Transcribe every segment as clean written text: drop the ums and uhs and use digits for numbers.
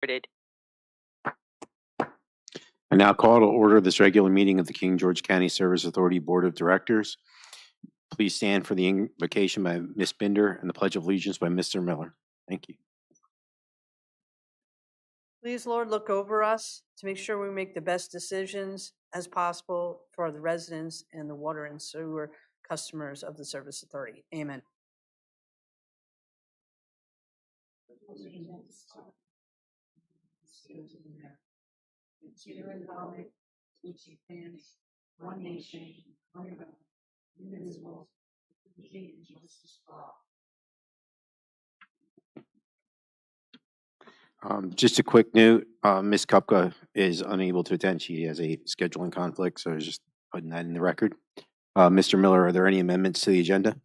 prohibited. I now call to order this regular meeting of the King George County Service Authority Board of Directors. Please stand for the invocation by Ms. Binder and the Pledge of Allegiance by Mr. Miller. Thank you. Please, Lord, look over us to make sure we make the best decisions as possible for the residents and the water and sewer customers of the Service Authority. Amen. One nation, under God, indivisible, with liberty and justice for all. Just a quick note, Ms. Kupka is unable to attend. She has a scheduling conflict, so I was just putting that in the record. Mr. Miller, are there any amendments to the agenda?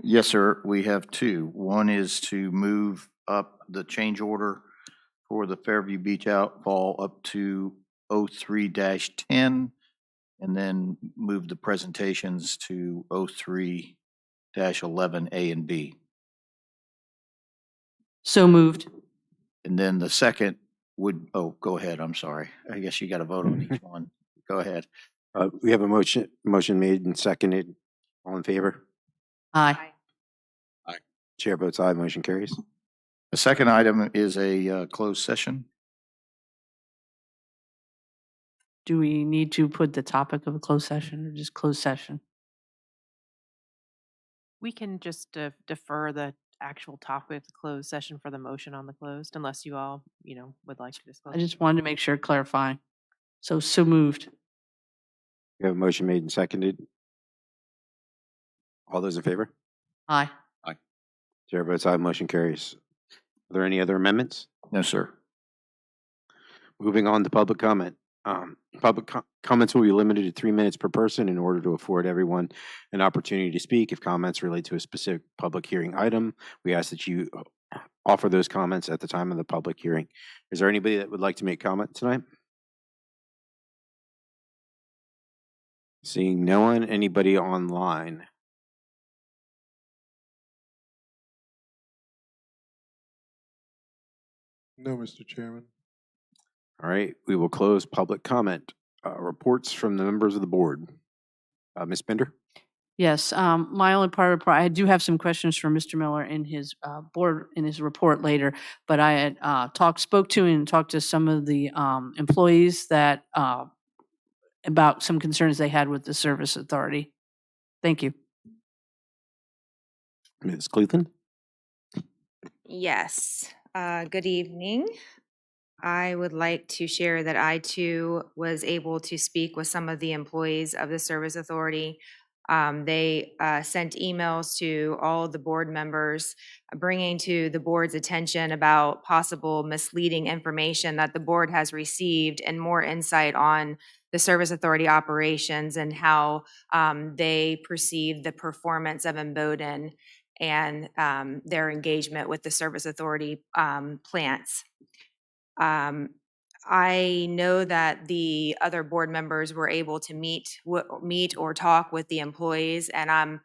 Yes, sir. We have two. One is to move up the change order for the Fairview Beach outfall up to 03-10, and then move the presentations to 03-11A and B. So moved. And then the second would, oh, go ahead. I'm sorry. I guess you got to vote on each one. Go ahead. We have a motion made and seconded. All in favor? Aye. Chair votes aye. Motion carries. The second item is a closed session. Do we need to put the topic of a closed session or just closed session? We can just defer the actual topic of the closed session for the motion on the closed, unless you all, would like to discuss. I just wanted to make sure clarifying. So moved. We have a motion made and seconded. All those in favor? Aye. Chair votes aye. Motion carries. Are there any other amendments? No, sir. Moving on to public comment. Comments will be limited to 3 minutes per person in order to afford everyone an opportunity to speak. If comments relate to a specific public hearing item, we ask that you offer those comments at the time of the public hearing. Is there anybody that would like to make comment tonight? Seeing no one, anybody online? No, Mr. Chairman. All right, we will close public comment. Reports from the members of the board. Ms. Binder? Yes, my only I do have some questions for Mr. Miller in his report later, but I had spoke to some of the employees that about some concerns they had with the Service Authority. Thank you. Ms. Cleveland? Yes. Good evening. I would like to share that I too was able to speak with some of the employees of the Service Authority. They sent emails to all of the board members bringing to the board's attention about possible misleading information that the board has received and more insight on the Service Authority operations and how they perceive the performance of Imboden and their engagement with the Service Authority plants. I know that the other board members were able to meet or talk with the employees, and I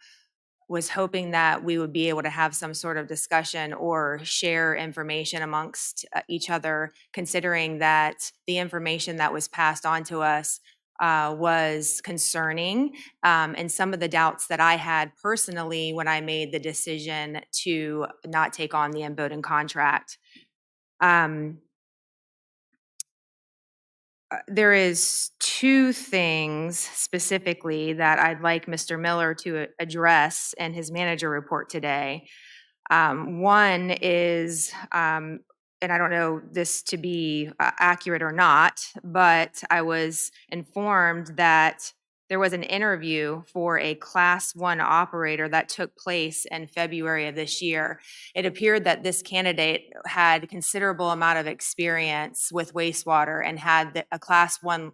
was hoping that we would be able to have some sort of discussion or share information amongst each other, considering that the information that was passed on to us was concerning, and some of the doubts that I had personally when I made the decision to not take on the Imboden contract. There is two things specifically that I'd like Mr. Miller to address in his manager report today. One is, and I don't know this to be accurate or not, but I was informed that there was an interview for a Class 1 operator that took place in February of this year. It appeared that this candidate had a considerable amount of experience with wastewater and had a Class 1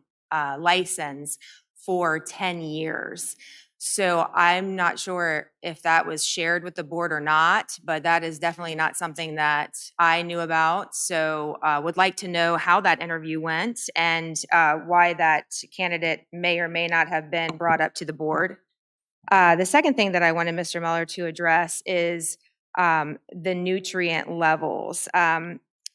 license for 10 years. So I'm not sure if that was shared with the board or not, but that is definitely not something that I knew about. So would like to know how that interview went and why that candidate may or may not have been brought up to the board. The second thing that I wanted Mr. Miller to address is the nutrient levels.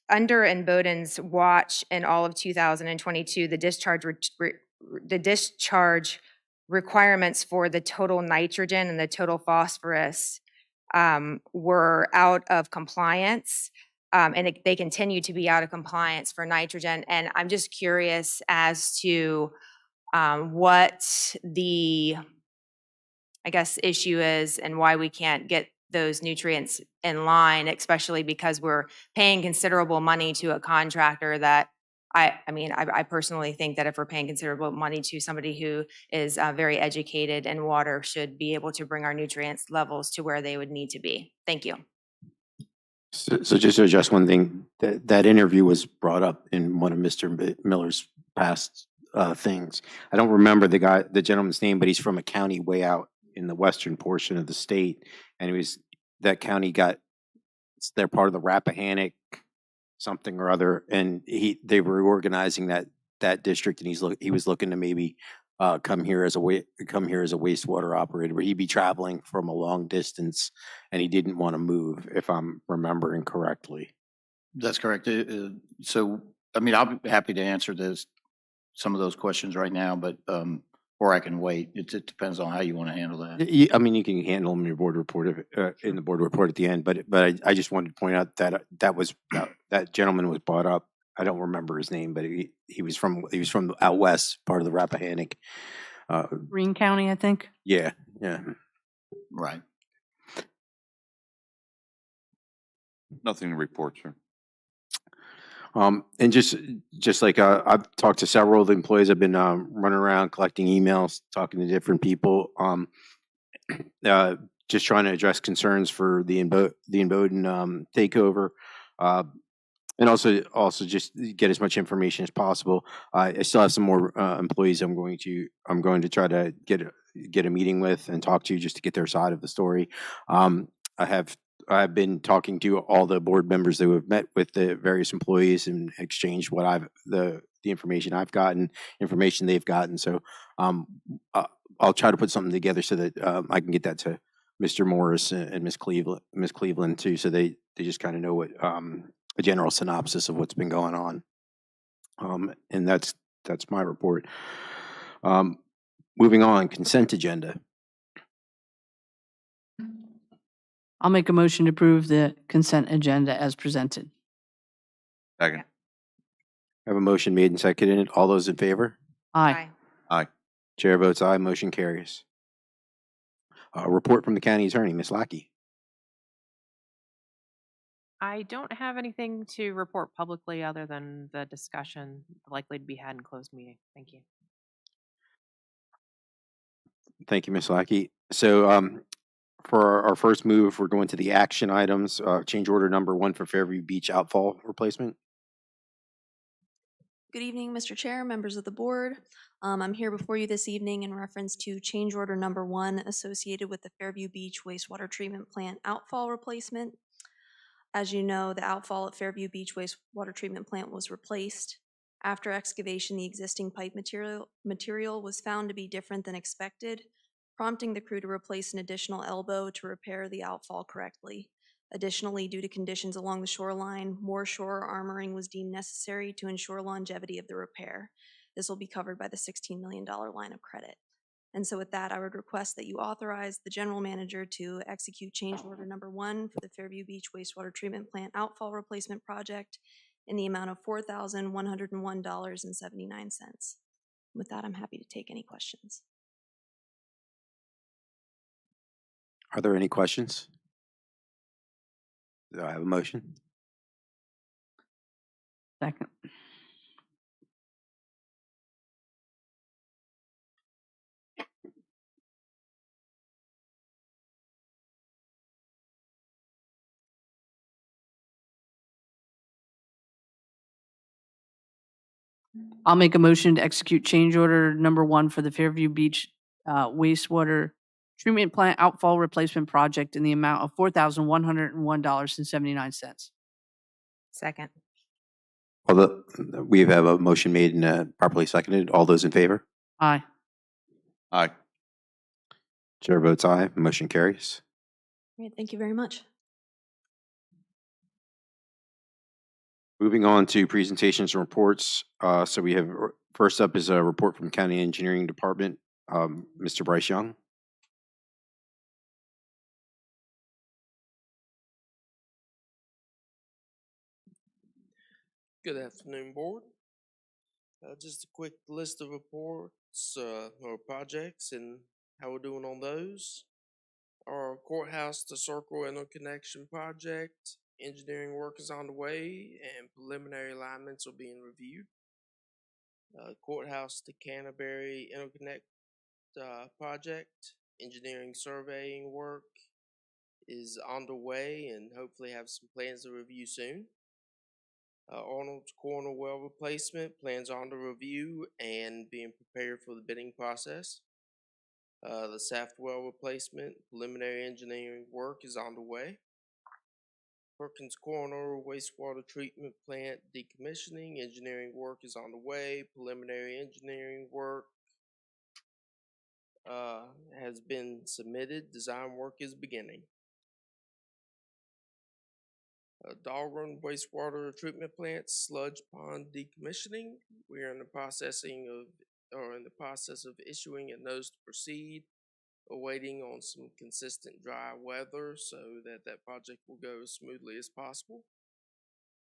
under Bowden's watch in all of 2022, the discharge requirements for the total nitrogen and the total phosphorus were out of compliance. And they continue to be out of compliance for nitrogen. And I'm just curious as to what the, I guess, issue is and why we can't get those nutrients in line, especially because we're paying considerable money to a contractor that I personally think that if we're paying considerable money to somebody who is very educated in water, should be able to bring our nutrients levels to where they would need to be. Thank you. So just to adjust one thing, that interview was brought up in one of Mr. Miller's past things. I don't remember the gentleman's name, but he's from a county way out in the western portion of the state, and that county they're part of the Rappahannock something or other, and they were organizing that district, and he was looking to maybe come here as a wastewater operator, but he'd be traveling from a long distance, and he didn't want to move, if I'm remembering correctly. That's correct. So, I mean, I'll be happy to answer some of those questions right now, but, or I can wait. It depends on how you want to handle that. I mean, you can handle them in your board report in the board report at the end, but I just wanted to point out that that gentleman was brought up. I don't remember his name, but he was from out west, part of the Rappahannock. Greene County, I think. Yeah. Right. Nothing to report, sir. And just like I've talked to several of the employees. I've been running around collecting emails, talking to different people, just trying to address concerns for the Bowden takeover, and also just get as much information as possible. I still have some more employees I'm going to try to get a meeting with and talk to, just to get their side of the story. I've been talking to all the board members who have met with the various employees and exchanged the information I've gotten, information they've gotten. So I'll try to put something together so that I can get that to Mr. Morris and Ms. Cleveland too, so they just kind of know what a general synopsis of what's been going on. And that's my report. Moving on, consent agenda. I'll make a motion to approve the consent agenda as presented. Second. I have a motion made and seconded. All those in favor? Aye. Aye. Chair votes aye. Motion carries. Report from the county attorney, Ms. Lackey. I don't have anything to report publicly other than the discussion likely to be had in closed meeting. Thank you. Thank you, Ms. Lackey. So for our first move, we're going to the action items. Change order number 1 for Fairview Beach outfall replacement. Good evening, Mr. Chair, members of the board. I'm here before you this evening in reference to change order number 1 associated with the Fairview Beach wastewater treatment plant outfall replacement. As you know, the outfall at Fairview Beach wastewater treatment plant was replaced. After excavation, the existing pipe material was found to be different than expected, prompting the crew to replace an additional elbow to repair the outfall correctly. Additionally, due to conditions along the shoreline, more shore armoring was deemed necessary to ensure longevity of the repair. This will be covered by the $16 million line of credit. And so with that, I would request that you authorize the general manager to execute change order number 1 for the Fairview Beach wastewater treatment plant outfall replacement project in the amount of $4,101.79. With that, I'm happy to take any questions. Are there any questions? Do I have a motion? Second. I'll make a motion to execute change order number 1 for the Fairview Beach wastewater treatment plant outfall replacement project in the amount of $4,101.79. Second. We have a motion made and properly seconded. All those in favor? Aye. Aye. Chair votes aye. Motion carries. Great, thank you very much. Moving on to presentations and reports. So we have, first up is a report from County Engineering Department. Mr. Bryce Young. Good afternoon, Board. Just a quick list of reports or projects and how we're doing on those. Our courthouse to circle interconnection project, engineering work is on the way and preliminary alignments are being reviewed. Courthouse to Canterbury interconnect project, engineering surveying work is on the way and hopefully have some plans to review soon. Arnold's Corner well replacement plans on the review and being prepared for the bidding process. The Saft well replacement preliminary engineering work is on the way. Perkins Corner wastewater treatment plant decommissioning engineering work is on the way. Preliminary engineering work has been submitted. Design work is beginning. Dahlgren wastewater treatment plant sludge pond decommissioning. We are in the process of issuing a notice to proceed, awaiting on some consistent dry weather so that project will go as smoothly as possible.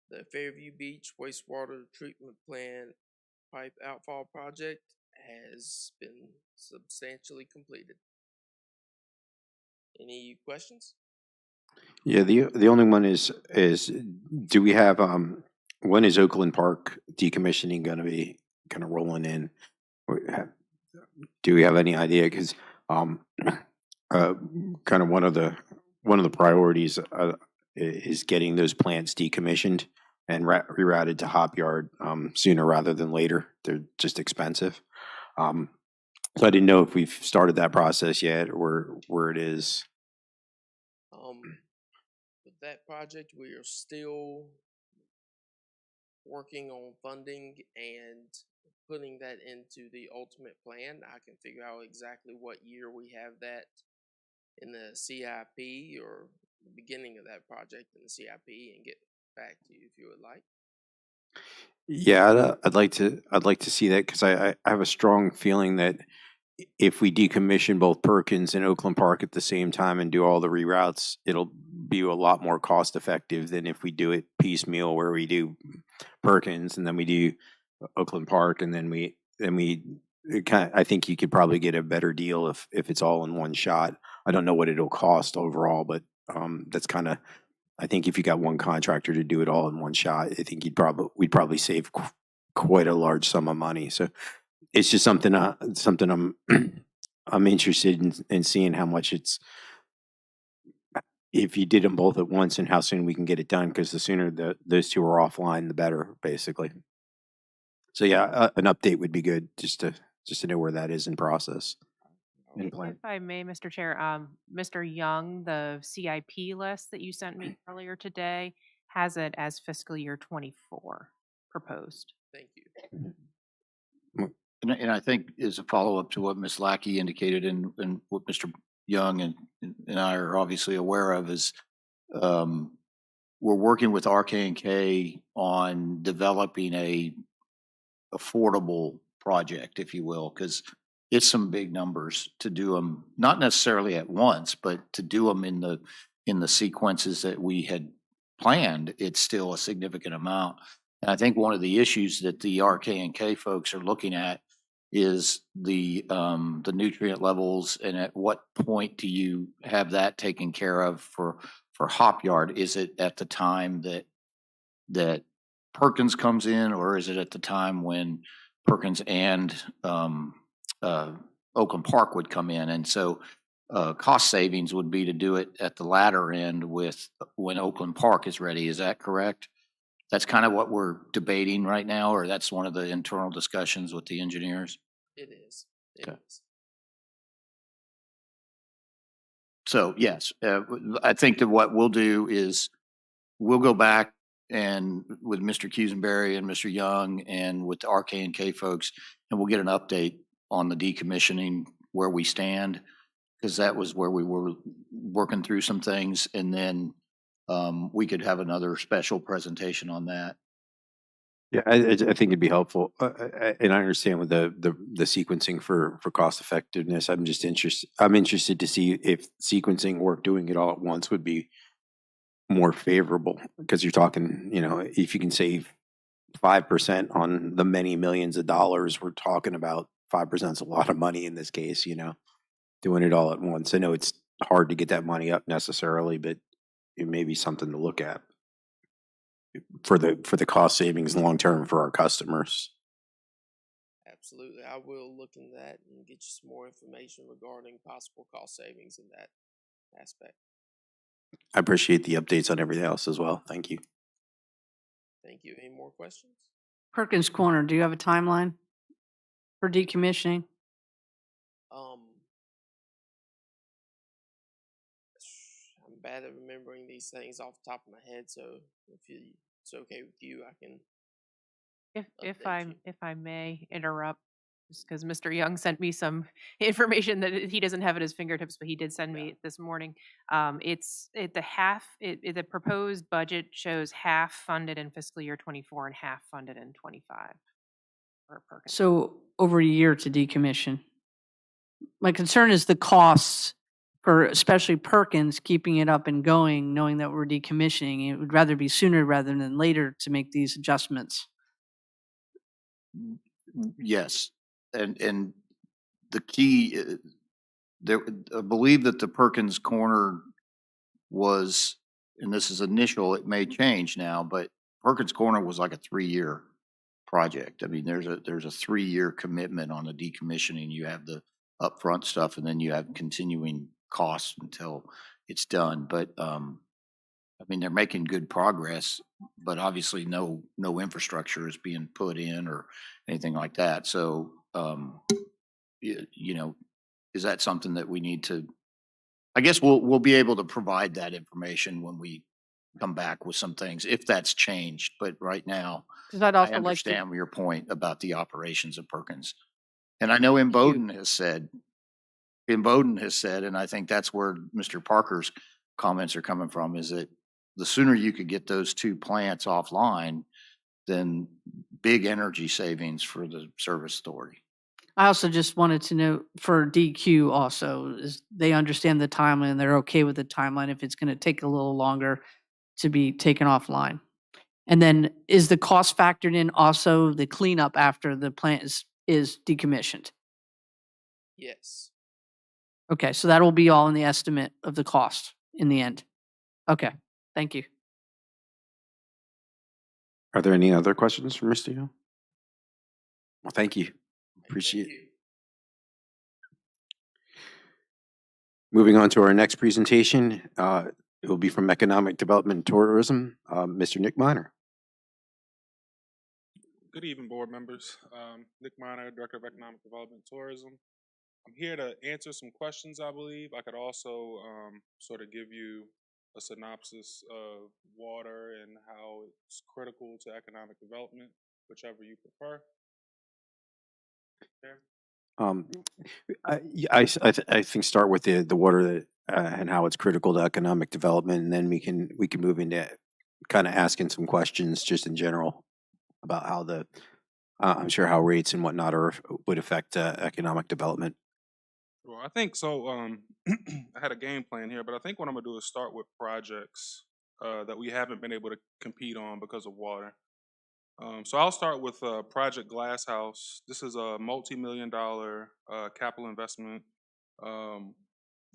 The Fairview Beach wastewater treatment plant pipe outfall project has been substantially completed. Any questions? Yeah, the only one is do we have when is Oakland Park decommissioning going to be kind of rolling in? Do we have any idea? Because kind of one of the priorities is getting those plants decommissioned and rerouted to Hop Yard sooner rather than later. They're just expensive. So I didn't know if we've started that process yet or where it is. With that project, we are still working on funding and putting that into the ultimate plan. I can figure out exactly what year we have that in the CIP or the beginning of that project in the CIP and get back to you if you would like. Yeah, I'd like to see that because I have a strong feeling that if we decommission both Perkins and Oakland Park at the same time and do all the reroutes, it'll be a lot more cost effective than if we do it piecemeal, where we do Perkins and then we do Oakland Park and then we I think you could probably get a better deal if it's all in one shot. I don't know what it'll cost overall, but that's kind of, I think if you got one contractor to do it all in one shot, I think we'd probably save quite a large sum of money. So it's just something I'm I'm interested in seeing how much it's, if you did them both at once and how soon we can get it done, because the sooner those two are offline, the better, basically. So yeah, an update would be good just to know where that is in process. In plan. If I may, Mr. Chair, Mr. Young, the CIP list that you sent me earlier today has it as fiscal year 24 proposed. Thank you. And I think as a follow-up to what Ms. Lackey indicated and what Mr. Young and I are obviously aware of is we're working with RK&K on developing a affordable project, if you will, because it's some big numbers to do them, not necessarily at once, but to do them in the sequences that we had planned. It's still a significant amount. And I think one of the issues that the RK&K folks are looking at is the nutrient levels, and at what point do you have that taken care of for Hop Yard? Is it at the time that Perkins comes in, or is it at the time when Perkins and Oakland Park would come in? And so cost savings would be to do it at the latter end with when Oakland Park is ready. Is that correct? That's kind of what we're debating right now, or that's one of the internal discussions with the engineers? It is. It Okay. is. So yes, I think that what we'll do is we'll go back and with Mr. Cusenberry and Mr. Young and with the RK&K folks, and we'll get an update on the decommissioning, where we stand, because that was where we were working through some things, and then we could have another special presentation on that Yeah, I think it'd be helpful, and I understand with the sequencing for cost effectiveness. I'm interested to see if sequencing or doing it all at once would be more favorable, because you're talking, if you can save 5% on the many millions of dollars we're talking about, 5% is a lot of money in this case, doing it all at once. I know it's hard to get that money up necessarily, but it may be something to look at for the cost savings long term for our customers. Absolutely. I will look into that and get you some more information regarding possible cost savings in that aspect. I appreciate the updates on everything else as well. Thank you. Thank you. Any more questions? Perkins Corner, do you have a timeline for decommissioning? I'm bad at remembering these things off the top of my head, so if it's okay with you, I can. Update you. If I may interrupt, just because Mr. Young sent me some information that he doesn't have at his fingertips, but he did send me it this morning. The proposed budget shows half funded in fiscal year 24 and half funded in 25 for Perkins. So over a year to decommission. My concern is the costs for especially Perkins, keeping it up and going, knowing that we're decommissioning. It would rather be sooner rather than later to make these adjustments. Yes, and the key, I believe that the Perkins Corner was, and this is initial, it may change now, but Perkins Corner was like a 3-year project. I mean, there's a 3-year commitment on the decommissioning. You have the upfront stuff, and then you have continuing costs until it's done. But I mean, they're making good progress, but obviously no infrastructure is being put in or anything like that. So, is that something that we need to? I guess we'll be able to provide that information when we come back with some things, if that's changed. But right now, Because I'd I also like to, understand your point about the operations of Perkins. And I know Bowden has said, and I think that's where Mr. Parker's comments are coming from, is that the sooner you could get those two plants offline, then big energy savings for the service authority. I also just wanted to know for DQ also, is they understand the timeline and they're okay with the timeline if it's going to take a little longer to be taken offline. And then is the cost factored in also the cleanup after the plant is decommissioned? Yes. Okay, so that will be all in the estimate of the cost in the end. Okay, thank you. Are there any other questions for Mr. Young? Well, thank you. Appreciate it. Moving on to our next presentation, it will be from Economic Development and Tourism, Mr. Nick Miner. Good evening, board members. Nick Miner, Director of Economic Development and Tourism. I'm here to answer some questions, I believe. I could also sort of give you a synopsis of water and how it's critical to economic development, whichever you prefer. I think start with the water and how it's critical to economic development, and then we can move into kind of asking some questions just in general about how I'm sure how rates and whatnot would affect economic development. Well, I think so. I had a game plan here, but I think what I'm gonna do is start with projects that we haven't been able to compete on because of water. So I'll start with Project Glasshouse. This is a multi-million-dollar capital investment,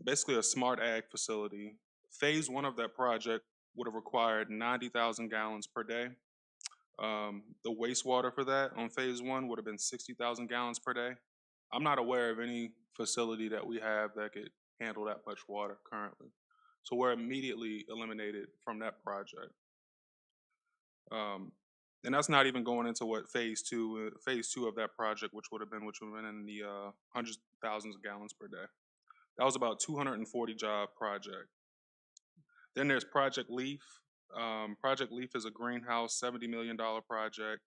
basically a smart ag facility. Phase 1 of that project would have required 90,000 gallons per day. The wastewater for that on phase 1 would have been 60,000 gallons per day. I'm not aware of any facility that we have that could handle that much water currently. So we're immediately eliminated from that project. And that's not even going into what phase two of that project, which would have been in the hundreds of thousands of gallons per day. That was about 240 job project. Then there's Project Leaf. Project Leaf is a greenhouse, $70 million project,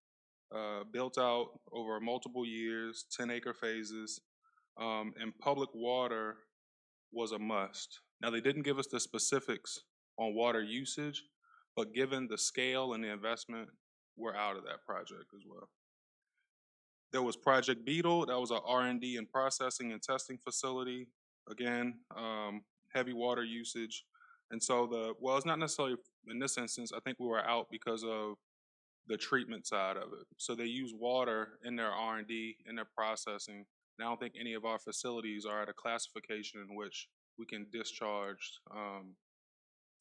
built out over multiple years, 10-acre phases, and public water was a must. Now, they didn't give us the specifics on water usage, but given the scale and the investment, we're out of that project as well. There was Project Beetle, that was a R&D and processing and testing facility. Again, heavy water usage. And so well, it's not necessarily in this instance, I think we were out because of the treatment side of it. So they use water in their R&D, in their processing. And I don't think any of our facilities are at a classification in which we can discharge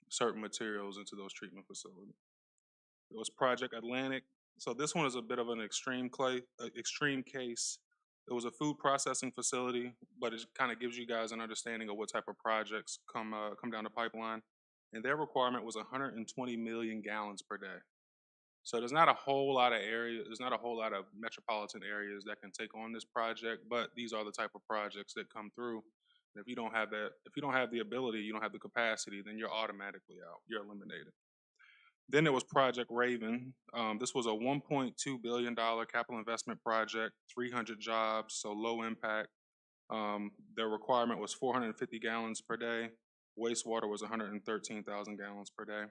certain materials into those treatment facilities. It was Project Atlantic. So this one is a bit of an extreme case. It was a food processing facility, but it kind of gives you guys an understanding of what type of projects come down the pipeline. And their requirement was 120 million gallons per day. So there's not a whole lot of metropolitan areas that can take on this project, but these are the type of projects that come through. And if you don't have the ability, you don't have the capacity, then you're automatically out. You're eliminated. Then there was Project Raven. This was a $1.2 billion capital investment project, 300 jobs, so low impact. Their requirement was 450 gallons per day. Wastewater was 113,000 gallons per day.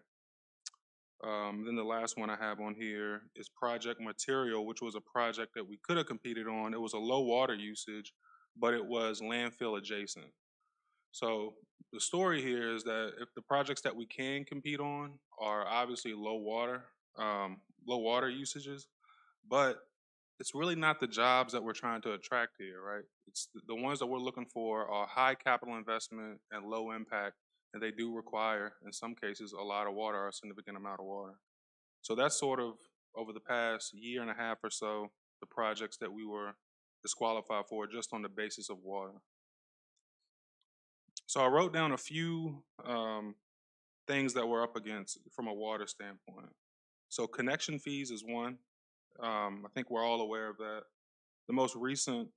Then the last one I have on here is Project Material, which was a project that we could have competed on. It was a low water usage, but it was landfill adjacent. So the story here is that if the projects that we can compete on are obviously low water usages, but it's really not the jobs that we're trying to attract here, right? It's the ones that we're looking for are high capital investment and low impact, and they do require, in some cases, a lot of water or a significant amount of water. So that's sort of, over the past year and a half or so, the projects that we were disqualified for just on the basis of water. So I wrote down a few things that we're up against from a water standpoint. So connection fees is one. I think we're all aware of that. The most recent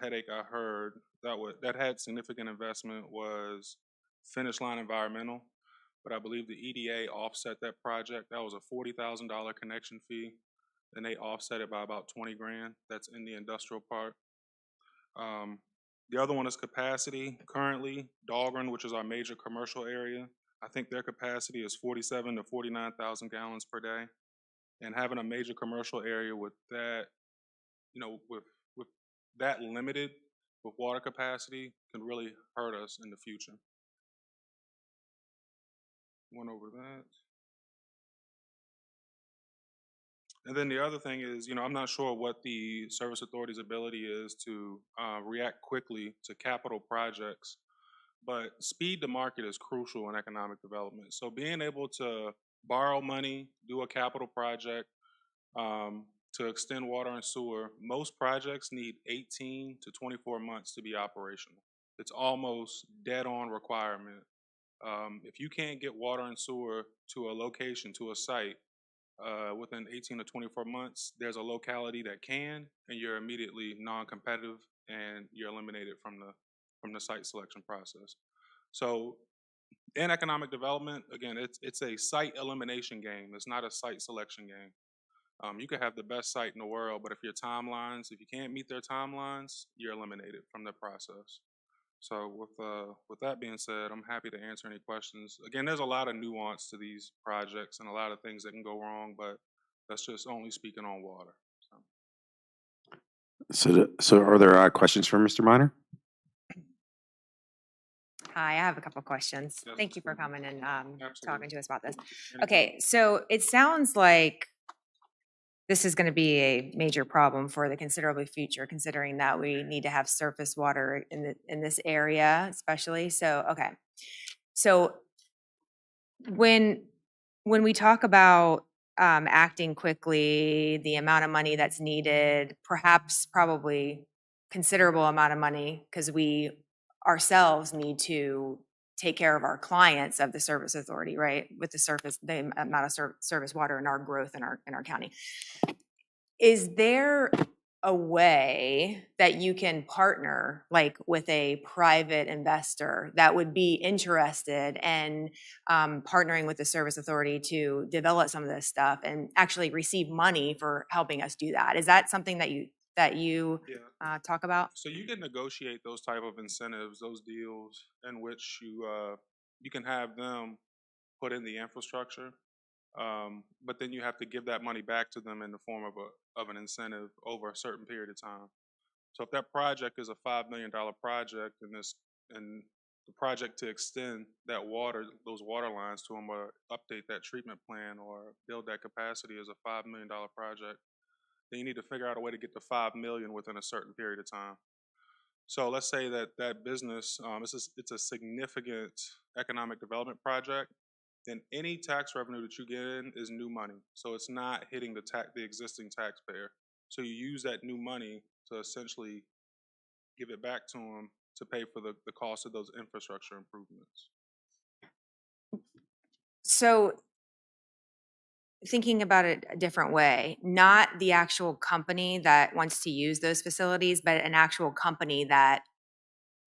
headache I heard that had significant investment was Finish Line Environmental, but I believe the EDA offset that project. That was a $40,000 connection fee, and they offset it by about 20 grand. That's in the industrial part. The other one is capacity. Currently, Dahlgren, which is our major commercial area, I think their capacity is 47 to 49,000 gallons per day. And having a major commercial area with that, with that limited with water capacity can really hurt us in the future. Went over that. And then the other thing is, I'm not sure what the Service Authority's ability is to react quickly to capital projects, but speed to market is crucial in economic development. So being able to borrow money, do a capital project to extend water and sewer, most projects need 18 to 24 months to be operational. It's almost dead on requirement. If you can't get water and sewer to a location, to a site, within 18 to 24 months, there's a locality that can, and you're immediately non-competitive, and you're eliminated from the site selection process. So, in economic development, again, it's a site elimination game. It's not a site selection game. You could have the best site in the world, but if you can't meet their timelines, you're eliminated from the process. So with that being said, I'm happy to answer any questions. Again, there's a lot of nuance to these projects and a lot of things that can go wrong, but that's just only speaking on water. So are there questions for Mr. Minor? Hi, I have a couple questions. Yes, Thank you for absolutely. coming and Absolutely. talking to us about this. Anytime. Okay, so it sounds like this is going to be a major problem for the considerable future, considering that we need to have surface water in this area, especially. So, okay. So when we talk about acting quickly, the amount of money that's needed, probably considerable amount of money, because we ourselves need to take care of our clients of the Service Authority, right? With the amount of service water and our growth in our county. Is there a way that you can partner like with a private investor that would be interested in partnering with the Service Authority to develop some of this stuff and actually receive money for helping us do that? Is that something that you talk about? So you can negotiate those type of incentives, those deals in which you can have them put in the infrastructure. But then you have to give that money back to them in the form of an incentive over a certain period of time. So if that project is a $5 million project and the project to extend those water lines to them, or update that treatment plan or build that capacity is a $5 million project, then you need to figure out a way to get to 5 million within a certain period of time. So let's say that business, it's a significant economic development project, then any tax revenue that you get in is new money. So it's not hitting the existing taxpayer. So you use that new money to essentially give it back to them to pay for the cost of those infrastructure improvements. So thinking about it a different way, not the actual company that wants to use those facilities, but an actual company that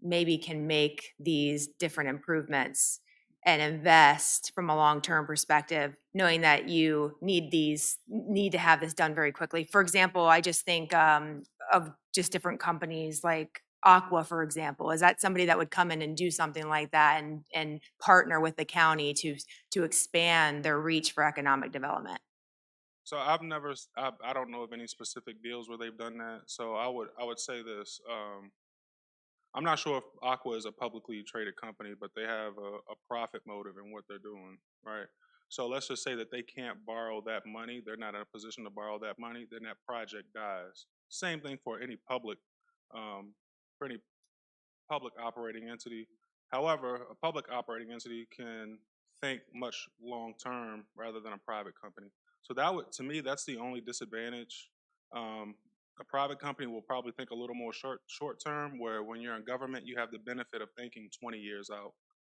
maybe can make these different improvements and invest from a long-term perspective, knowing that you need to have this done very quickly. For example, I just think of just different companies like Aqua, for example. Is that somebody that would come in and do something like that and partner with the county to expand their reach for economic development? So I don't know of any specific deals where they've done that. So I would say this. I'm not sure if Aqua is a publicly traded company, but they have a profit motive in what they're doing, right? So let's just say that they can't borrow that money. They're not in a position to borrow that money. Then that project dies. Same thing for any public operating entity. However, a public operating entity can think much long term rather than a private company. So to me, that's the only disadvantage. A private company will probably think a little more short term, where when you're in government, you have the benefit of thinking 20 years out.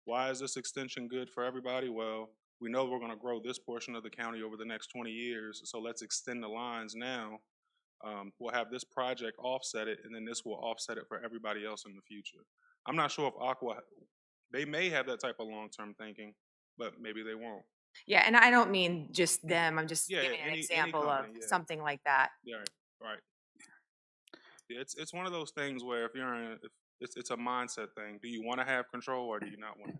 Why is this extension good for everybody? Well, we know we're going to grow this portion of the county over the next 20 years, so let's extend the lines now. We'll have this project offset it, and then this will offset it for everybody else in the future. I'm not sure if Aqua, they may have that type of long-term thinking, but maybe they won't. Yeah, and I don't mean just them. I'm just Yeah, giving an any example company, of yeah. something like that. Yeah, right. Yeah, it's one of those things where it's a mindset thing. Do you want to have control or do you not want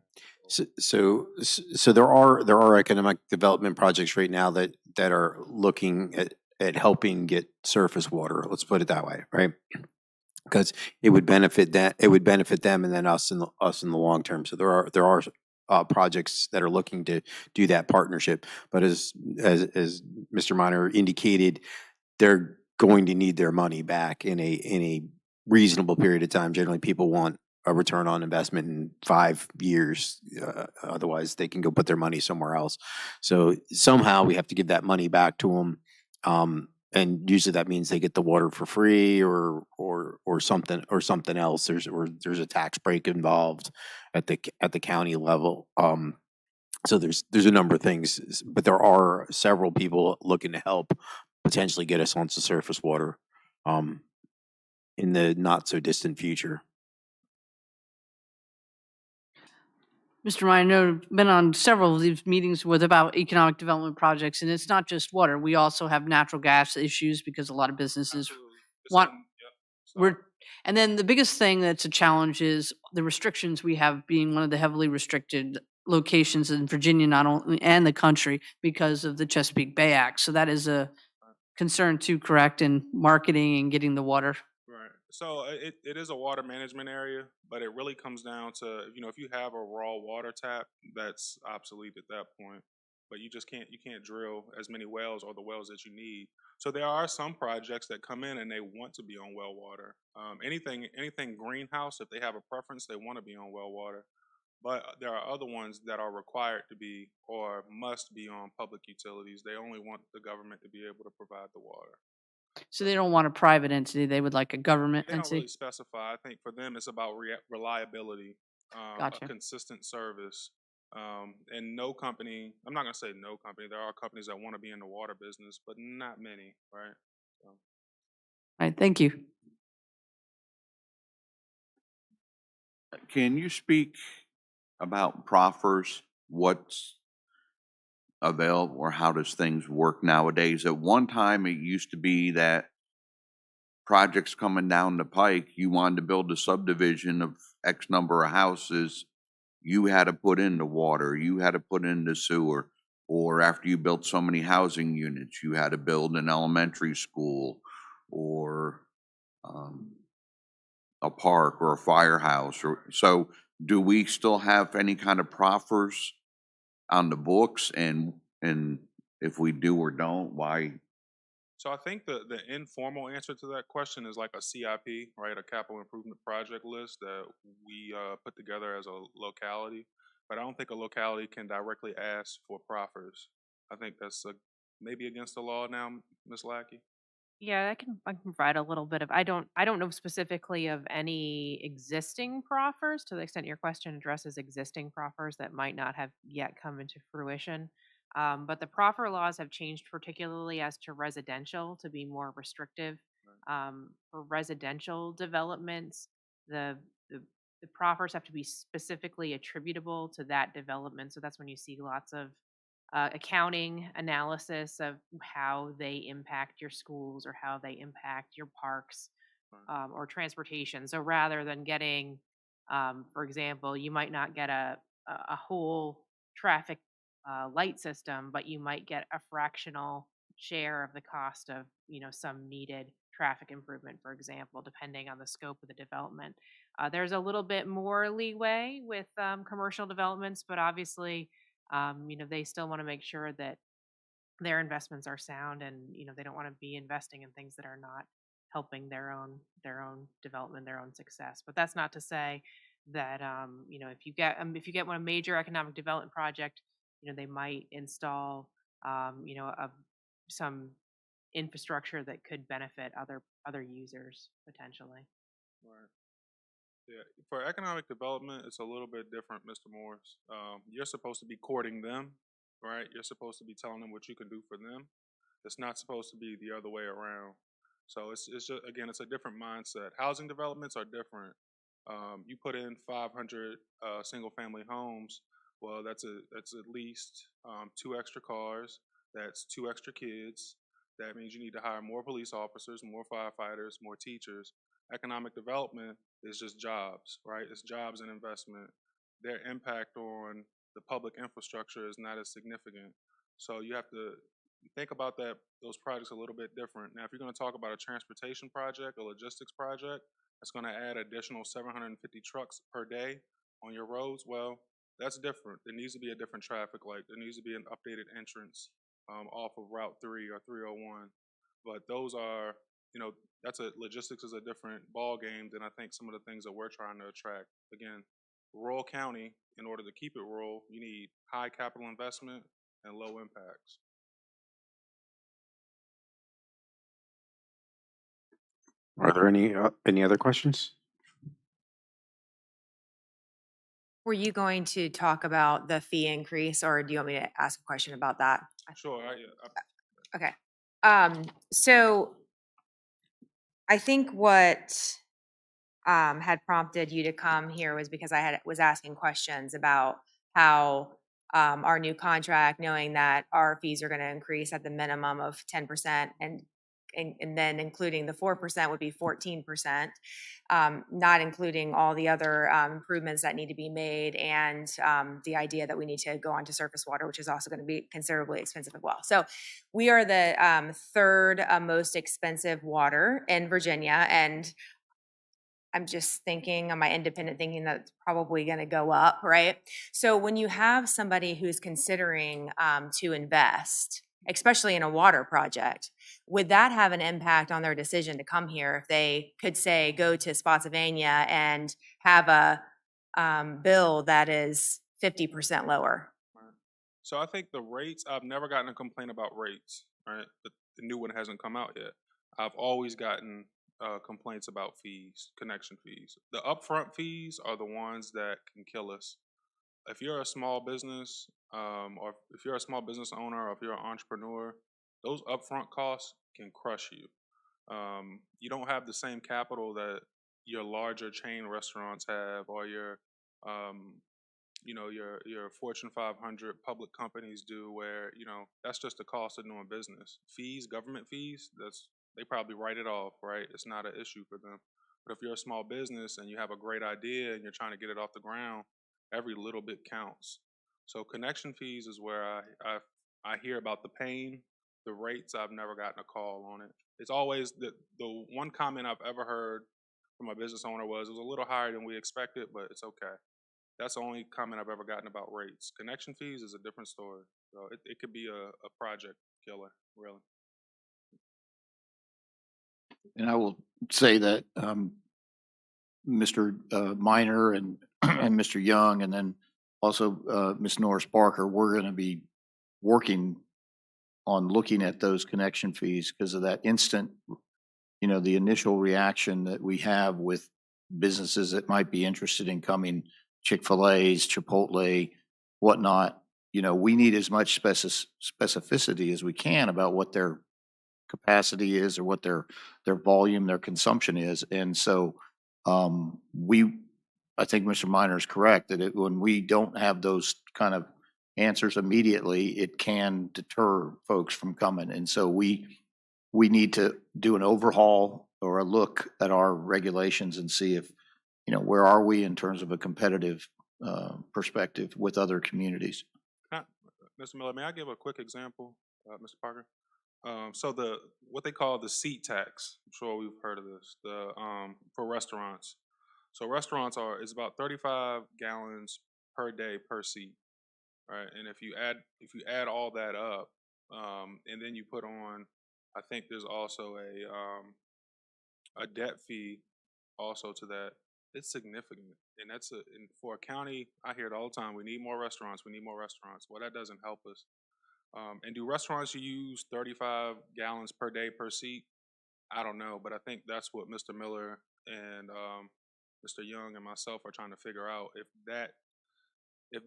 to have control? So there are economic development projects right now that are looking at helping get surface water. Let's put it that way, right? Because it would benefit them and then us in the long term. So there are projects that are looking to do that partnership. But as Mr. Minor indicated, they're going to need their money back in a reasonable period of time. Generally, people want a return on investment in 5 years. Otherwise, they can go put their money somewhere else. So somehow we have to give that money back to them. And usually that means they get the water for free or something else. There's a tax break involved at the county level. So there's a number of things, but there are several people looking to help potentially get us onto surface water in the not so distant future. Mr. Ryan, I know I've been on several of these meetings with about economic development projects, and it's not just water. We also have natural gas issues because a lot of businesses Absolutely. want. Sorry. And then the biggest thing that's a challenge is the restrictions we have being one of the heavily restricted locations in Virginia, not only and the country, because of the Chesapeake Bay Act. So that is a concern too, correct, in marketing and getting the water. Right. So it is a water management area, but it really comes down to, if you have a raw water tap, that's obsolete at that point. But you can't drill as many wells or the wells that you need. So there are some projects that come in and they want to be on well water. Anything greenhouse, if they have a preference, they want to be on well water. But there are other ones that are required to be or must be on public utilities. They only want the government to be able to provide the water. So they don't want a private entity; they would like a government They don't entity. really specify. I think for them it's about reliability, Gotcha. a consistent service. And no company, I'm not going to say no company, there are companies that want to be in the water business, but not many, right? So. All right, thank you. Can you speak about proffers? What's available or how does things work nowadays? At one time, it used to be that projects coming down the pike, you wanted to build a subdivision of X number of houses, you had to put in the water, you had to put in the sewer. Or after you built so many housing units, you had to build an elementary school or a park or a firehouse. Or so, do we still have any kind of proffers on the books? And if we do or don't, why? So I think the informal answer to that question is like a CIP, right? A capital improvement project list that we put together as a locality. But I don't think a locality can directly ask for proffers. I think that's maybe against the law now, Ms. Lackey. Yeah, I can provide a little bit of I don't know specifically of any existing proffers to the extent your question addresses existing proffers that might not have yet come into fruition. But the proffer laws have changed particularly as to residential to be more restrictive. For residential developments, the, the the proffers have to be specifically attributable to that development. So that's when you see lots of accounting analysis of how they impact your schools or how they impact your parks or transportation. So rather than getting, for example, you might not get a whole traffic light system, but you might get a fractional share of the cost of some needed traffic improvement, for example, depending on the scope of the development. There's a little bit more leeway with commercial developments, but obviously they still want to make sure that their investments are sound and, they don't want to be investing in things that are not helping their own development, their own success. But that's not to say that, if you get one major economic development project, they might install, some infrastructure that could benefit other users potentially. Right. Yeah. For economic development, it's a little bit different, Mr. Morris. You're supposed to be courting them, right? You're supposed to be telling them what you can do for them. It's not supposed to be the other way around. So it's just, again, it's a different mindset. Housing developments are different. You put in 500 single family homes. Well, that's at least 2 extra cars. That's 2 extra kids. That means you need to hire more police officers, more firefighters, more teachers. Economic development is just jobs, right? It's jobs and investment. Their impact on the public infrastructure is not as significant. So you have to think about those projects a little bit different. Now, if you're going to talk about a transportation project, a logistics project, that's going to add additional 750 trucks per day on your roads. Well, that's different. There needs to be a different traffic light. There needs to be an updated entrance off of Route 3 or 301. But those are, logistics is a different ball game than I think some of the things that we're trying to attract. Again, rural county, in order to keep it rural, you need high capital investment and low impacts. Are there any other questions? Were you going to talk about the fee increase, or do you want me to ask a question about that? Sure. Okay. So I think what had prompted you to come here was because I was asking questions about how our new contract, knowing that our fees are going to increase at the minimum of 10%, and then including the 4% would be 14%, not including all the other improvements that need to be made, and the idea that we need to go on to surface water, which is also going to be considerably expensive as well. So we are the third most expensive water in Virginia, and I'm just thinking on my independent thinking that it's probably going to go up, right? So when you have somebody who's considering to invest, especially in a water project, would that have an impact on their decision to come here if they could say go to Spotsylvania and have a bill that is 50% lower? Right. So I think the rates, I've never gotten a complaint about rates, right? The new one hasn't come out yet. I've always gotten complaints about fees, connection fees. The upfront fees are the ones that can kill us. If you're a small business, or if you're a small business owner, or if you're an entrepreneur, those upfront costs can crush you. You don't have the same capital that your larger chain restaurants have, or your Fortune 500 public companies do, where that's just the cost of doing business. Fees, government fees, they probably write it off, right? It's not an issue for them. But if you're a small business and you have a great idea and you're trying to get it off the ground, every little bit counts. So connection fees is where I I hear about the pain, the rates. I've never gotten a call on it. It's always the one comment I've ever heard from a business owner was it was a little higher than we expected, but it's okay. That's the only comment I've ever gotten about rates. Connection fees is a different story. So it could be a project killer, really. And I will say that Mr. Minor and and Mr. Young, and then also Ms. Norris Barker, we're going to be working on looking at those connection fees because of that instant, the initial reaction that we have with businesses that might be interested in coming, Chick-fil-A's, Chipotle, whatnot. We need as much specificity as we can about what their capacity is or what their volume, their consumption is. And so I think Mr. Minor is correct that when we don't have those kind of answers immediately, it can deter folks from coming. And so we need to do an overhaul or a look at our regulations and see if, where are we in terms of a competitive perspective with other communities. Mr. Miller, may I give a quick example, Mr. Parker? So what they call the seat tax, I'm sure we've heard of this, for restaurants. So restaurants is about 35 gallons per day per seat, right? And if you add all that up, and then you put on, I think there's also a debt fee also to that. It's significant, and and for a county. I hear it all the time. We need more restaurants. We need more restaurants. Well, that doesn't help us. And do restaurants use 35 gallons per day per seat? I don't know, but I think that's what Mr. Miller and Mr. Young and myself are trying to figure out if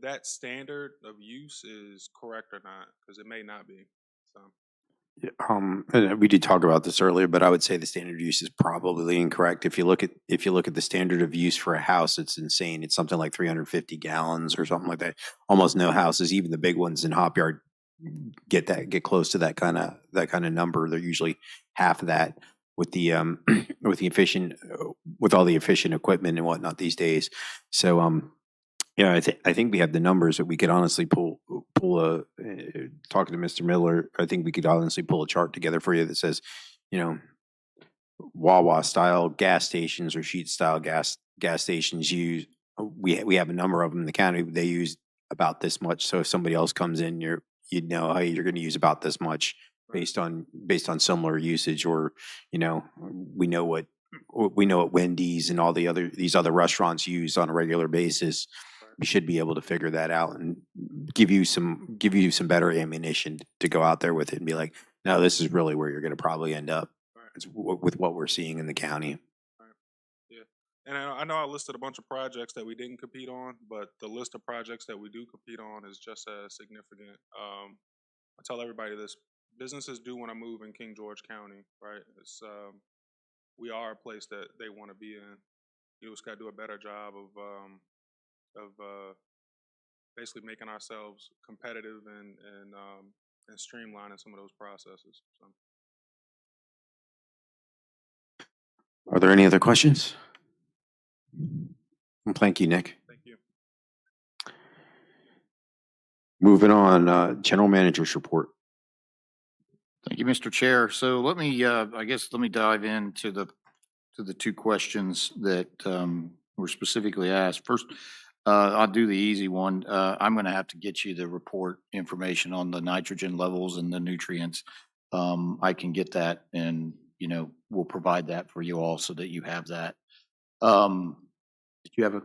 that standard of use is correct or not, because it may not be. So. Yeah, and we did talk about this earlier, but I would say the standard use is probably incorrect. If you look at the standard of use for a house, it's insane. It's something like 350 gallons or something like that. Almost no houses, even the big ones in Hop Yard, get close to that kind of number. They're usually half of that with the with all the efficient equipment and whatnot these days. So I think we have the numbers that we could honestly pull talking to Mr. Miller. I think we could honestly pull a chart together for you that says, Wawa style gas stations or sheet style gas stations use. We have a number of them in the county. They use about this much. So if somebody else comes in, you'd know, hey, you're going to use about this much based on similar usage, or we know what Wendy's and all these other restaurants use on a regular basis. We should be able to figure that out and give you some better ammunition to go out there with it and be like, no, this is really where you're going to probably end up with what we're seeing in the county. Yeah, and I know I listed a bunch of projects that we didn't compete on, but the list of projects that we do compete on is just as significant. I tell everybody this: businesses do want to move in King George County, right? We are a place that they want to be in. You just got to do a better job of basically making ourselves competitive and streamlining some of those processes. So. Are there any other questions? Well, thank you, Nick. Thank you. Moving on, General Manager's report. Thank you, Mr. Chair. So let me dive into the two questions that were specifically asked. First, I'll do the easy one. I'm going to have to get you the report information on the nitrogen levels and the nutrients. I can get that, and we'll provide that for you all so that you have that. Did you have a?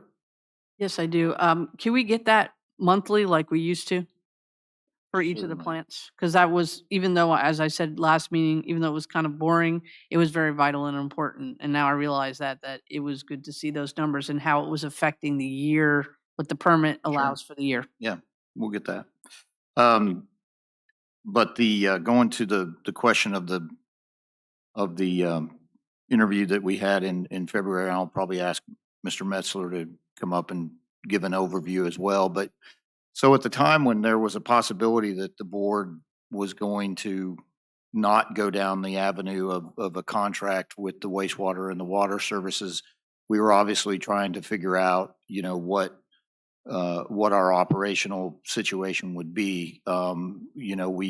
Yes, I do. Can we get that monthly like we used to for each of the Certainly. plants? Because that was, even though, as I said last meeting, even though it was kind of boring, it was very vital and important. And now I realize that it was good to see those numbers and how it was affecting the year, what the permit allows for the year. Yeah, we'll get that. But going to the question of the interview that we had in February, I'll probably ask Mr. Metzler to come up and give an overview as well. But so at the time when there was a possibility that the board was going to not go down the avenue of a contract with the wastewater and the water services, we were obviously trying to figure out, what what our operational situation would be. You know,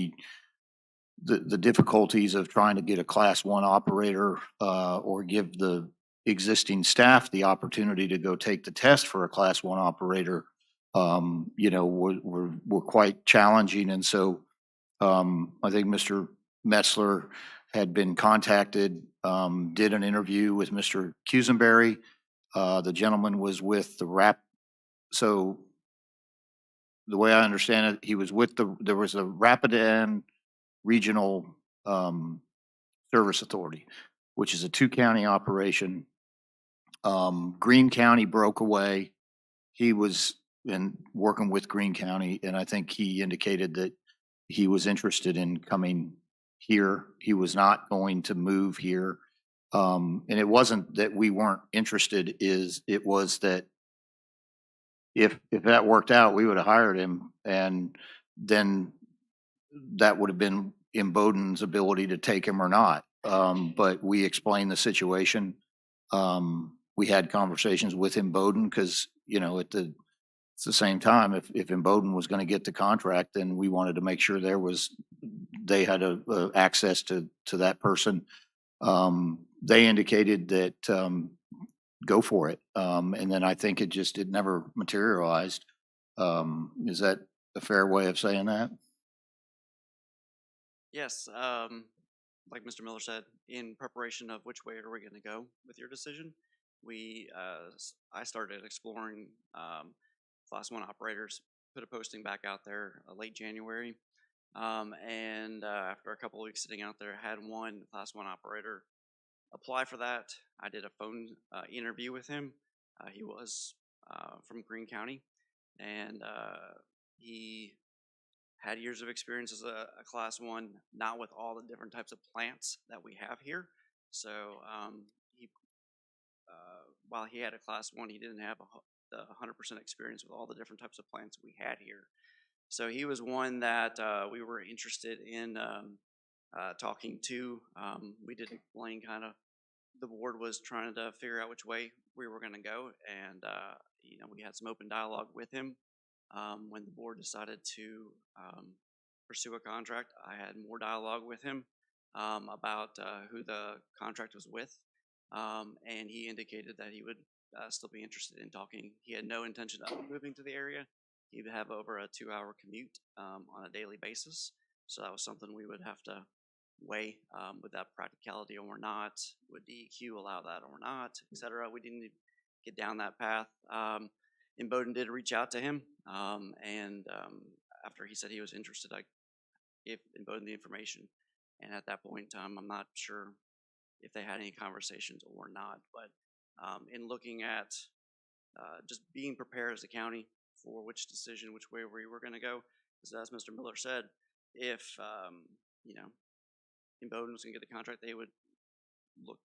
the difficulties of trying to get a Class 1 operator or give the existing staff the opportunity to go take the test for a Class 1 operator, you know, were quite challenging. And so I think Mr. Metzler had been contacted, did an interview with Mr. Cusenberry. The gentleman was with so the way I understand it, he was with there was a Rapidan Regional Service Authority, which is a 2-county operation. Greene County broke away. He was working with Greene County, and I think he indicated that he was interested in coming here. He was not going to move here. And it wasn't that we weren't interested, it was that if that worked out, we would have hired him, and then that would have been in Bowden's ability to take him or not. But we explained the situation. We had conversations with Bowden because, you know, it's the same time, if Bowden was going to get the contract, then we wanted to make sure they had access to that person. They indicated that go for it. And then I think it never materialized. Is that a fair way of saying that? Yes, like Mr. Miller said, in preparation of which way are we going to go with your decision, I started exploring Class 1 operators, put a posting back out there late January, and after a couple of weeks sitting out there, had one Class 1 operator apply for that. I did a phone interview with him. He was from Greene County, and he had years of experience as a Class 1, not with all the different types of plants that we have here. So while he had a Class 1, he didn't have the 100% experience with all the different types of plants we had here. So he was one that we were interested in talking to. We did explain kind of the board was trying to figure out which way we were going to go, and you know, we had some open dialogue with him. When the board decided to pursue a contract, I had more dialogue with him about who the contract was with, and he indicated that he would still be interested in talking. He had no intention of moving to the area. He would have over a 2-hour commute on a daily basis, so that was something we would have to weigh with that practicality or not. Would DEQ allow that or not, etc. We didn't get down that path. And Bowden did reach out to him, and after he said he was interested, I gave Bowden the information. And at that point in time, I'm not sure if they had any conversations or not. But in looking at just being prepared as a county for which way we were going to go, because as Mr. Miller said, if you know, Bowden was going to get the contract, they would look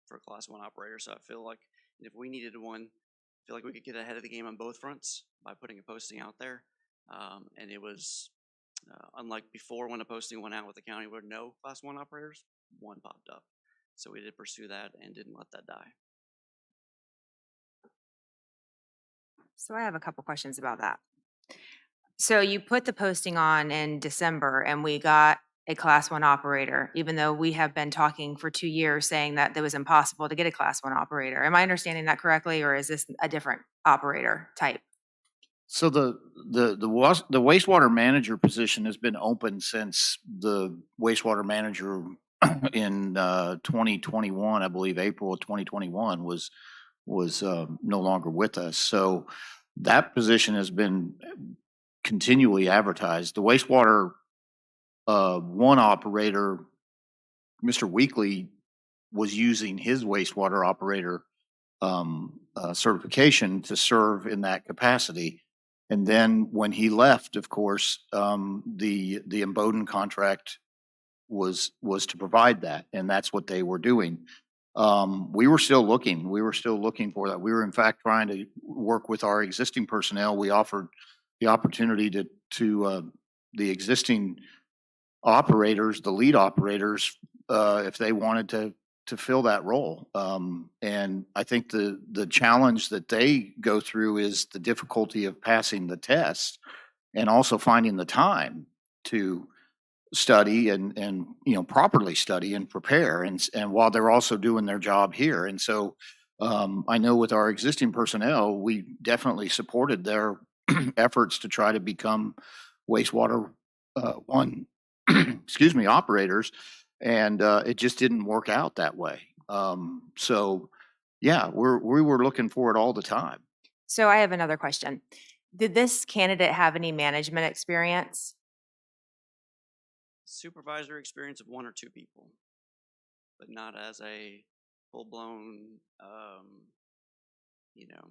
for a Class 1 operator. So I feel like if we needed one, I feel like we could get ahead of the game on both fronts by putting a posting out there. And it was unlike before when a posting went out with the county where no Class 1 operators, one popped up. So we did pursue that and didn't let that die. So I have a couple questions about that. So you put the posting on in December and we got a Class 1 operator, even though we have been talking for 2 years saying that it was impossible to get a Class 1 operator. Am I understanding that correctly, or is this a different operator type? So the wastewater manager position has been open since the wastewater manager in 2021, I believe April of 2021 was no longer with us. So that position has been continually advertised. The wastewater one operator, Mr. Weekly, was using his wastewater operator certification to serve in that capacity. And then when he left, of course, the Bowden contract was to provide that, and that's what they were doing. We were still looking. We were still looking for that. We were, in fact, trying to work with our existing personnel. We offered the opportunity to the existing operators, the lead operators, if they wanted to fill that role. And I think the challenge that they go through is the difficulty of passing the test and also finding the time to study and properly study and prepare, and while they're also doing their job here. And so I know with our existing personnel, we definitely supported their efforts to try to become wastewater one excuse me, operators, and it just didn't work out that way. So yeah, we were looking for it all the time. So I have another question. Did this candidate have any management experience? Supervisor experience of 1 or 2 people, but not as a full-blown, you know,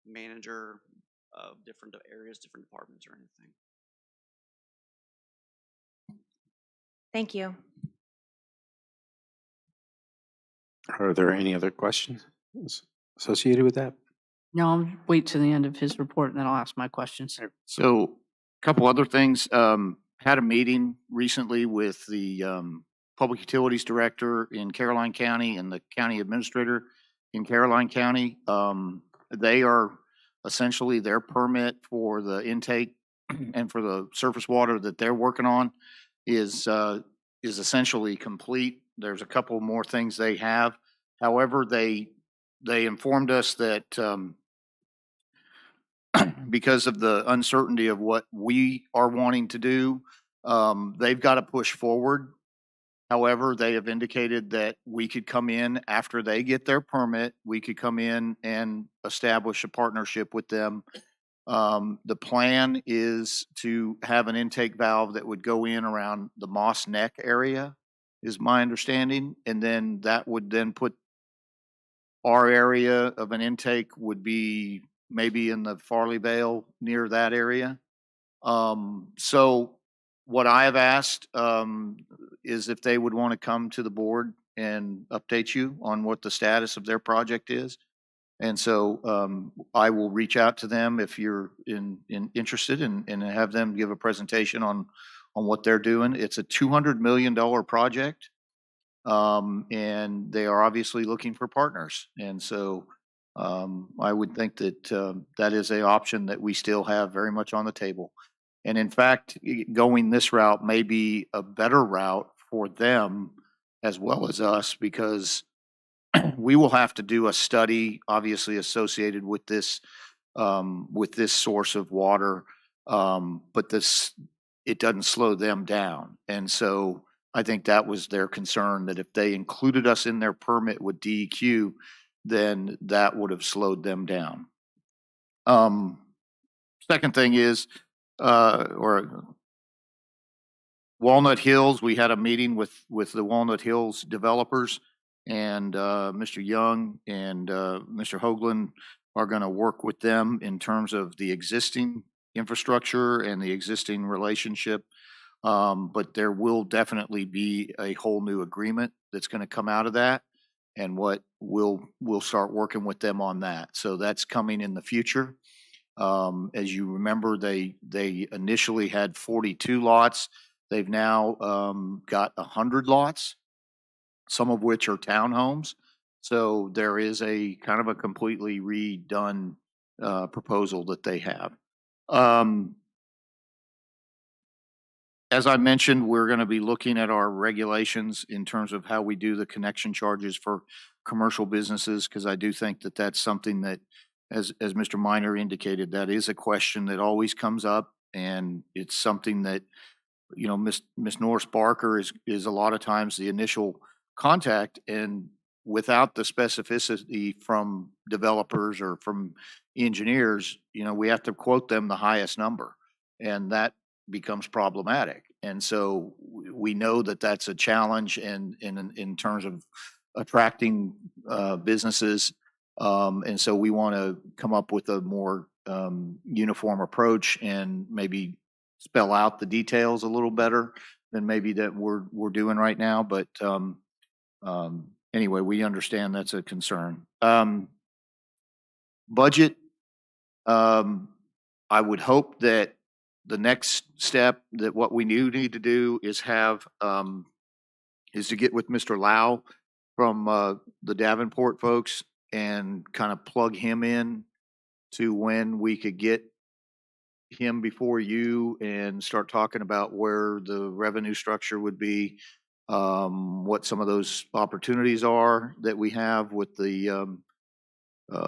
manager of different areas, different departments or anything. Thank you. Are there any other questions associated with that? No, I'll wait to the end of his report and then I'll ask my questions. So a couple other things. Had a meeting recently with the Public Utilities Director in Caroline County and the County Administrator in Caroline County. They are essentially, their permit for the intake and for the surface water that they're working on is essentially complete. There's a couple more things they have. However, they informed us that because of the uncertainty of what we are wanting to do, they've got to push forward. However, they have indicated that we could come in after they get their permit. We could come in and establish a partnership with them. The plan is to have an intake valve that would go in around the Moss Neck area, is my understanding. And then that would then put our area of an intake would be maybe in the Farley Vale, near that area. So what I have asked is if they would want to come to the board and update you on what the status of their project is. And so I will reach out to them if you're interested and have them give a presentation on what they're doing. It's a $200 million project, and they are obviously looking for partners. And so I would think that that is an option that we still have very much on the table. And in fact, going this route may be a better route for them as well as us, because we will have to do a study, obviously associated with this source of water, but it doesn't slow them down. And so I think that was their concern, that if they included us in their permit with DEQ, then that would have slowed them down. Second thing is, Walnut Hills, we had a meeting with the Walnut Hills developers, and Mr. Young and Mr. Hoagland are going to work with them in terms of the existing infrastructure and the existing relationship. But there will definitely be a whole new agreement that's going to come out of that, and we'll start working with them on that. So that's coming in the future. As you remember, they initially had 42 lots. They've now got 100 lots, some of which are townhomes. So there is a kind of a completely redone proposal that they have. As I mentioned, we're going to be looking at our regulations in terms of how we do the connection charges for commercial businesses, because I do think that that's something that, as Mr. Minor indicated, that is a question that always comes up, and it's something that, you know, Miss Norris Barker is a lot of times the initial contact, and without the specificity from developers or from engineers, you know, we have to quote them the highest number, and that becomes problematic. And so we know that that's a challenge in terms of attracting businesses. And so we want to come up with a more uniform approach and maybe spell out the details a little better than maybe that we're doing right now. But anyway, we understand that's a concern. Budget. I would hope that the next step, that what we need to do is have is to get with Mr. Lau from the Davenport folks and kind of plug him in to when we could get him before you and start talking about where the revenue structure would be, what some of those opportunities are that we have with the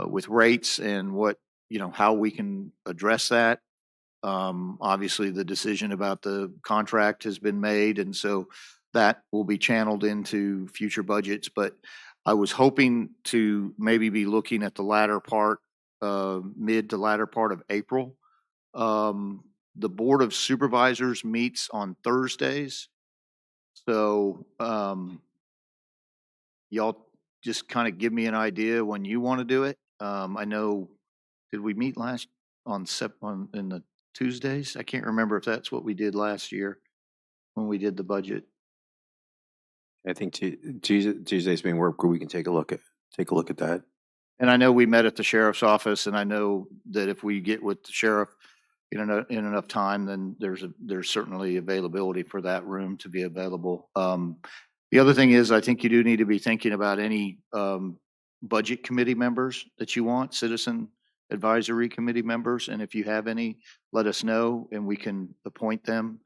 with rates and what, how we can address that. Obviously, the decision about the contract has been made, and so that will be channeled into future budgets. But I was hoping to maybe be looking at the latter part, mid to latter part of April. The Board of Supervisors meets on Thursdays. So, y'all just kind of give me an idea when you want to do it. I know, did we meet last on in the Tuesdays? I can't remember if that's what we did last year when we did the budget. I think Tuesday's being work where we can take a look at that. And I know we met at the sheriff's office, and I know that if we get with the sheriff in enough time, then there's certainly availability for that room to be available. The other thing is, I think you do need to be thinking about any budget committee members that you want, citizen advisory committee members, and if you have any, let us know and we can appoint them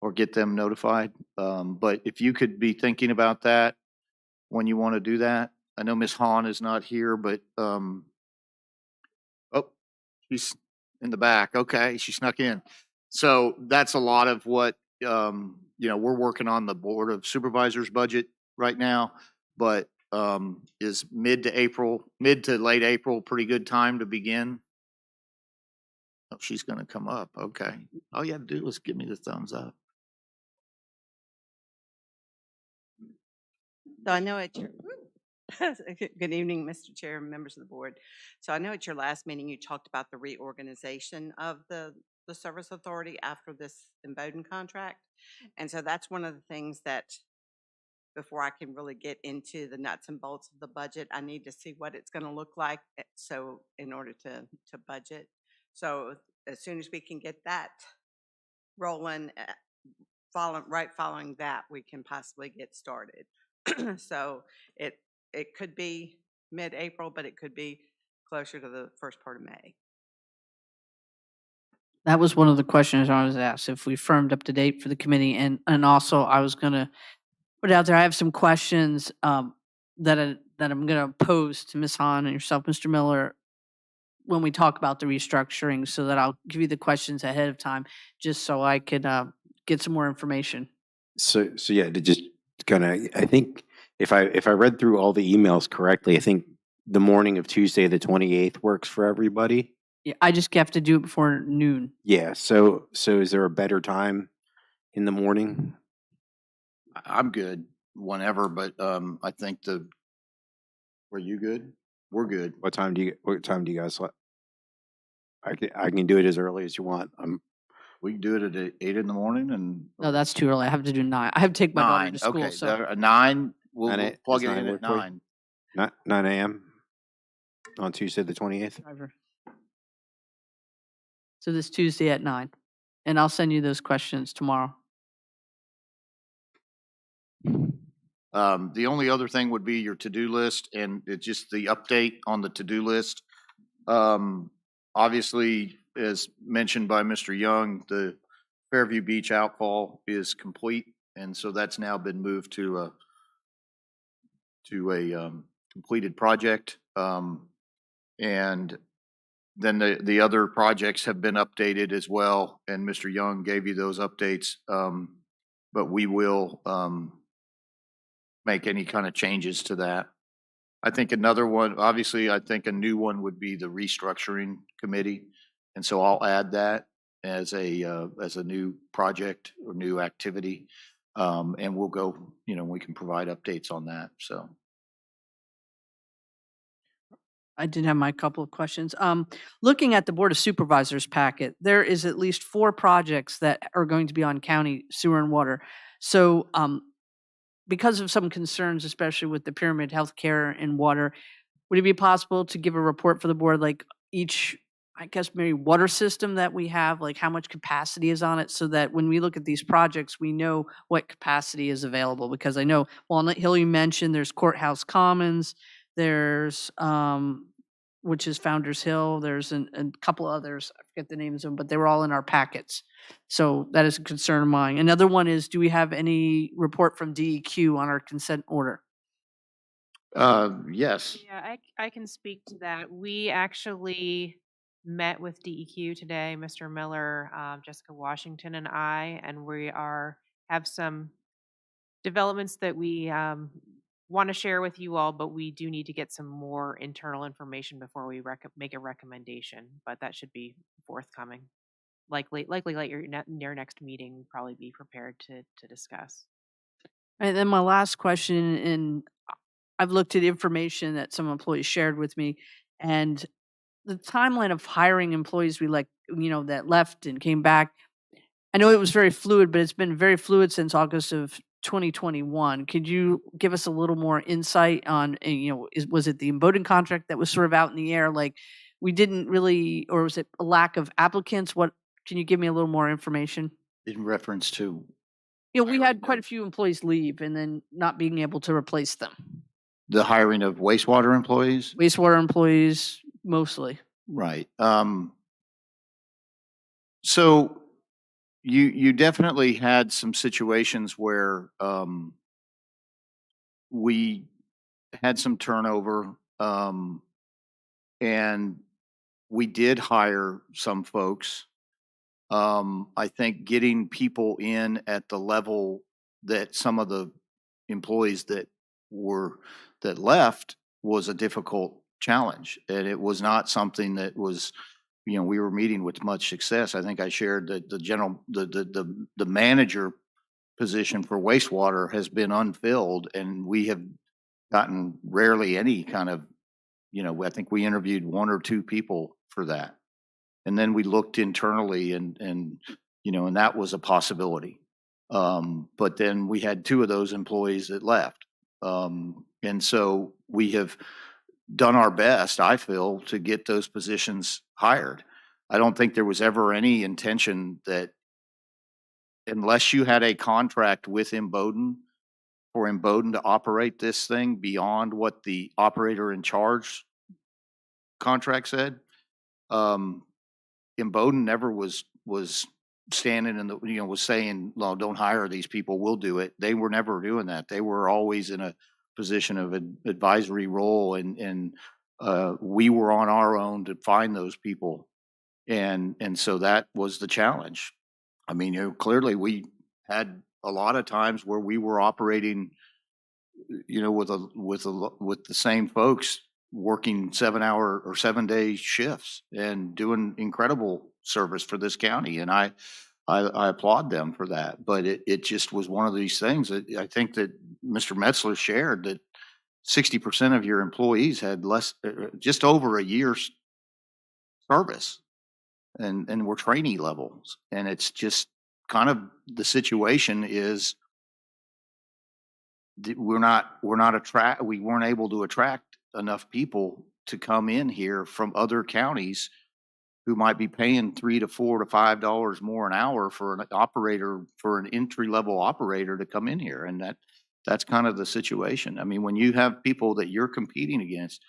or get them notified. But if you could be thinking about that when you want to do that. I know Ms. Hahn is not here, but oh, she's in the back. Okay, she snuck in. So that's a lot of what we're working on the Board of Supervisors budget right now, but is mid to late April pretty good time to begin? Oh, she's going to come up. Okay. All you have to do is give me the thumbs up. So I know at your good evening, Mr. Chair, and members of the board. So I know at your last meeting you talked about the reorganization of the service authority after this Bowden contract, and so that's one of the things that before I can really get into the nuts and bolts of the budget, I need to see what it's going to look like. So in order to budget, so as soon as we can get that rolling, following that, we can possibly get started. So it could be mid-April, but it could be closer to the first part of May. That was one of the questions I was asked, if we firmed up the date for the committee. And also I was going to put out there, I have some questions that I'm going to pose to Ms. Hahn and yourself, Mr. Miller, when we talk about the restructuring, so that I'll give you the questions ahead of time, just so I could get some more information. So yeah, to just kind of, I think if I read through all the emails correctly, I think the morning of Tuesday the 28th works for everybody. Yeah, I just have to do it before noon. Yeah. So is there a better time in the morning? I'm good whenever, but I think were you good? We're good. What time do you guys? I can do it as early as you want. We can do it at 8 in the morning and. No, that's too early. I have to do 9. I have to take my daughter to school. Okay, So 9. We'll 9 plug is it in 9 at for you? 9. 9 a.m. on Tuesday the 28th. driver. So this Tuesday at 9, and I'll send you those questions tomorrow. The only other thing would be your to-do list, and it's just the update on the to-do list. Obviously, as mentioned by Mr. Young, the Fairview Beach outfall is complete, and so that's now been moved to a completed project. And then the other projects have been updated as well, and Mr. Young gave you those updates. But we will make any kind of changes to that. I think another one, obviously, I think a new one would be the restructuring committee. And so I'll add that as a new project or new activity. And we'll go, we can provide updates on that. So. I did have my couple of questions. Looking at the Board of Supervisors packet, there is at least 4 projects that are going to be on county sewer and water. So because of some concerns, especially with the Pyramid Healthcare and water, would it be possible to give a report for the board, like each I guess maybe water system that we have, like how much capacity is on it, so that when we look at these projects, we know what capacity is available? Because I know Walnut Hill, you mentioned, there's Courthouse Commons, there's, which is Founder's Hill, there's a couple others, I forget the names of them, but they were all in our packets. So that is a concern of mine. Another one is, do we have any report from DEQ on our consent order? Yes. Yeah, I can speak to that. We actually met with DEQ today, Mr. Miller, Jessica Washington, and I, and have some developments that we want to share with you all, but we do need to get some more internal information before we make a recommendation. But that should be forthcoming. Likely like your next meeting, probably be prepared to discuss. And then my last question, and I've looked at information that some employees shared with me, and the timeline of hiring employees that left and came back, I know it was very fluid, but it's been very fluid since August of 2021. Could you give us a little more insight on, was it the Emboden contract that was sort of out in the air? Like we didn't really, or was it a lack of applicants? Can you give me a little more information? In reference to, We had quite a few employees leave and then not being able to replace them. the hiring of wastewater employees? Wastewater employees mostly. Right. So you definitely had some situations where we had some turnover, and we did hire some folks. I think getting people in at the level that some of the employees that left was a difficult challenge, and it was not something that was, we were meeting with much success. I think I shared that the manager position for wastewater has been unfilled, and we have gotten rarely any kind of, I think we interviewed 1 or 2 people for that. And then we looked internally and that was a possibility. But then we had 2 of those employees that left. And so we have done our best, I feel, to get those positions hired. I don't think there was ever any intention that, unless you had a contract with Emboden, for Emboden to operate this thing beyond what the operator in charge contract said, Emboden never was standing in the, was saying, "No, don't hire these people. We'll do it." They were never doing that. They were always in a position of an advisory role, and we were on our own to find those people, and so that was the challenge. I mean, clearly we had a lot of times where we were operating, with the same folks working 7-hour or 7-day shifts and doing incredible service for this county. And I applaud them for that. But it just was one of these things that I think that Mr. Metzler shared, that 60% of your employees had just over a year's service and were trainee levels. And it's just kind of the situation is we weren't able to attract enough people to come in here from other counties who might be paying $3 to $4 to $5 more an hour for an entry level operator to come in here. And that's kind of the situation. I mean, when you have people that you're competing against,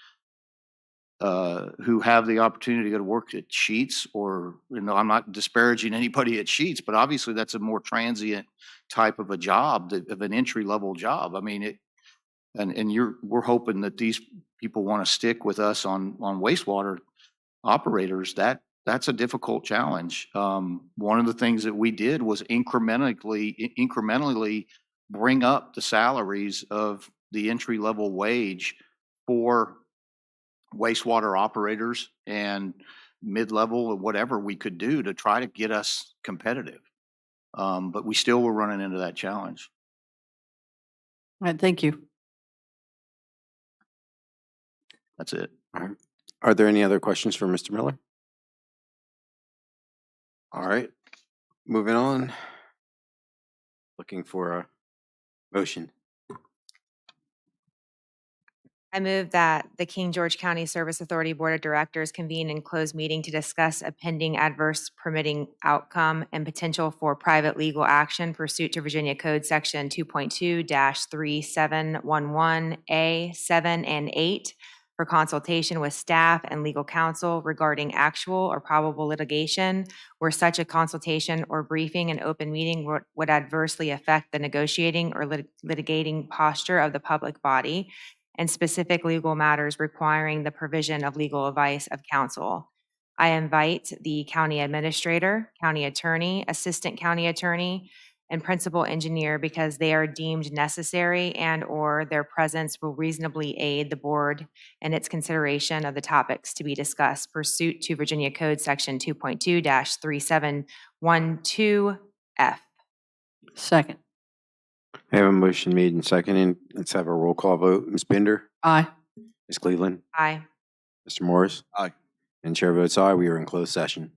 who have the opportunity to go to work at Sheetz, or, I'm not disparaging anybody at Sheetz, but obviously that's a more transient type of a job, of an entry level job. I mean, we're hoping that these people want to stick with us on wastewater operators. That's a difficult challenge. One of the things that we did was incrementally bring up the salaries of the entry level wage for wastewater operators and mid-level, or whatever we could do to try to get us competitive. But we still were running into that challenge. All right, thank you. That's it. All right. Are there any other questions for Mr. Miller? All right, moving on. Looking for a motion. I move that the King George County Service Authority Board of Directors convene in closed meeting to discuss a pending adverse permitting outcome and potential for private legal action pursuant to Virginia Code Section 2.2-3711A, 7, and 8 for consultation with staff and legal counsel regarding actual or probable litigation where such a consultation or briefing in open meeting would adversely affect the negotiating or litigating posture of the public body and specific legal matters requiring the provision of legal advice of counsel. I invite the county administrator, county attorney, assistant county attorney, and principal engineer because they are deemed necessary and/or their presence will reasonably aid the board in its consideration of the topics to be discussed pursuant to Virginia Code Section 2.2-3712F. Second. I have a motion made and seconded. Let's have a roll call vote. Ms. Binder? Aye. Ms. Cleveland? Aye. Mr. Morris? Aye. And chair votes aye. We are in closed session.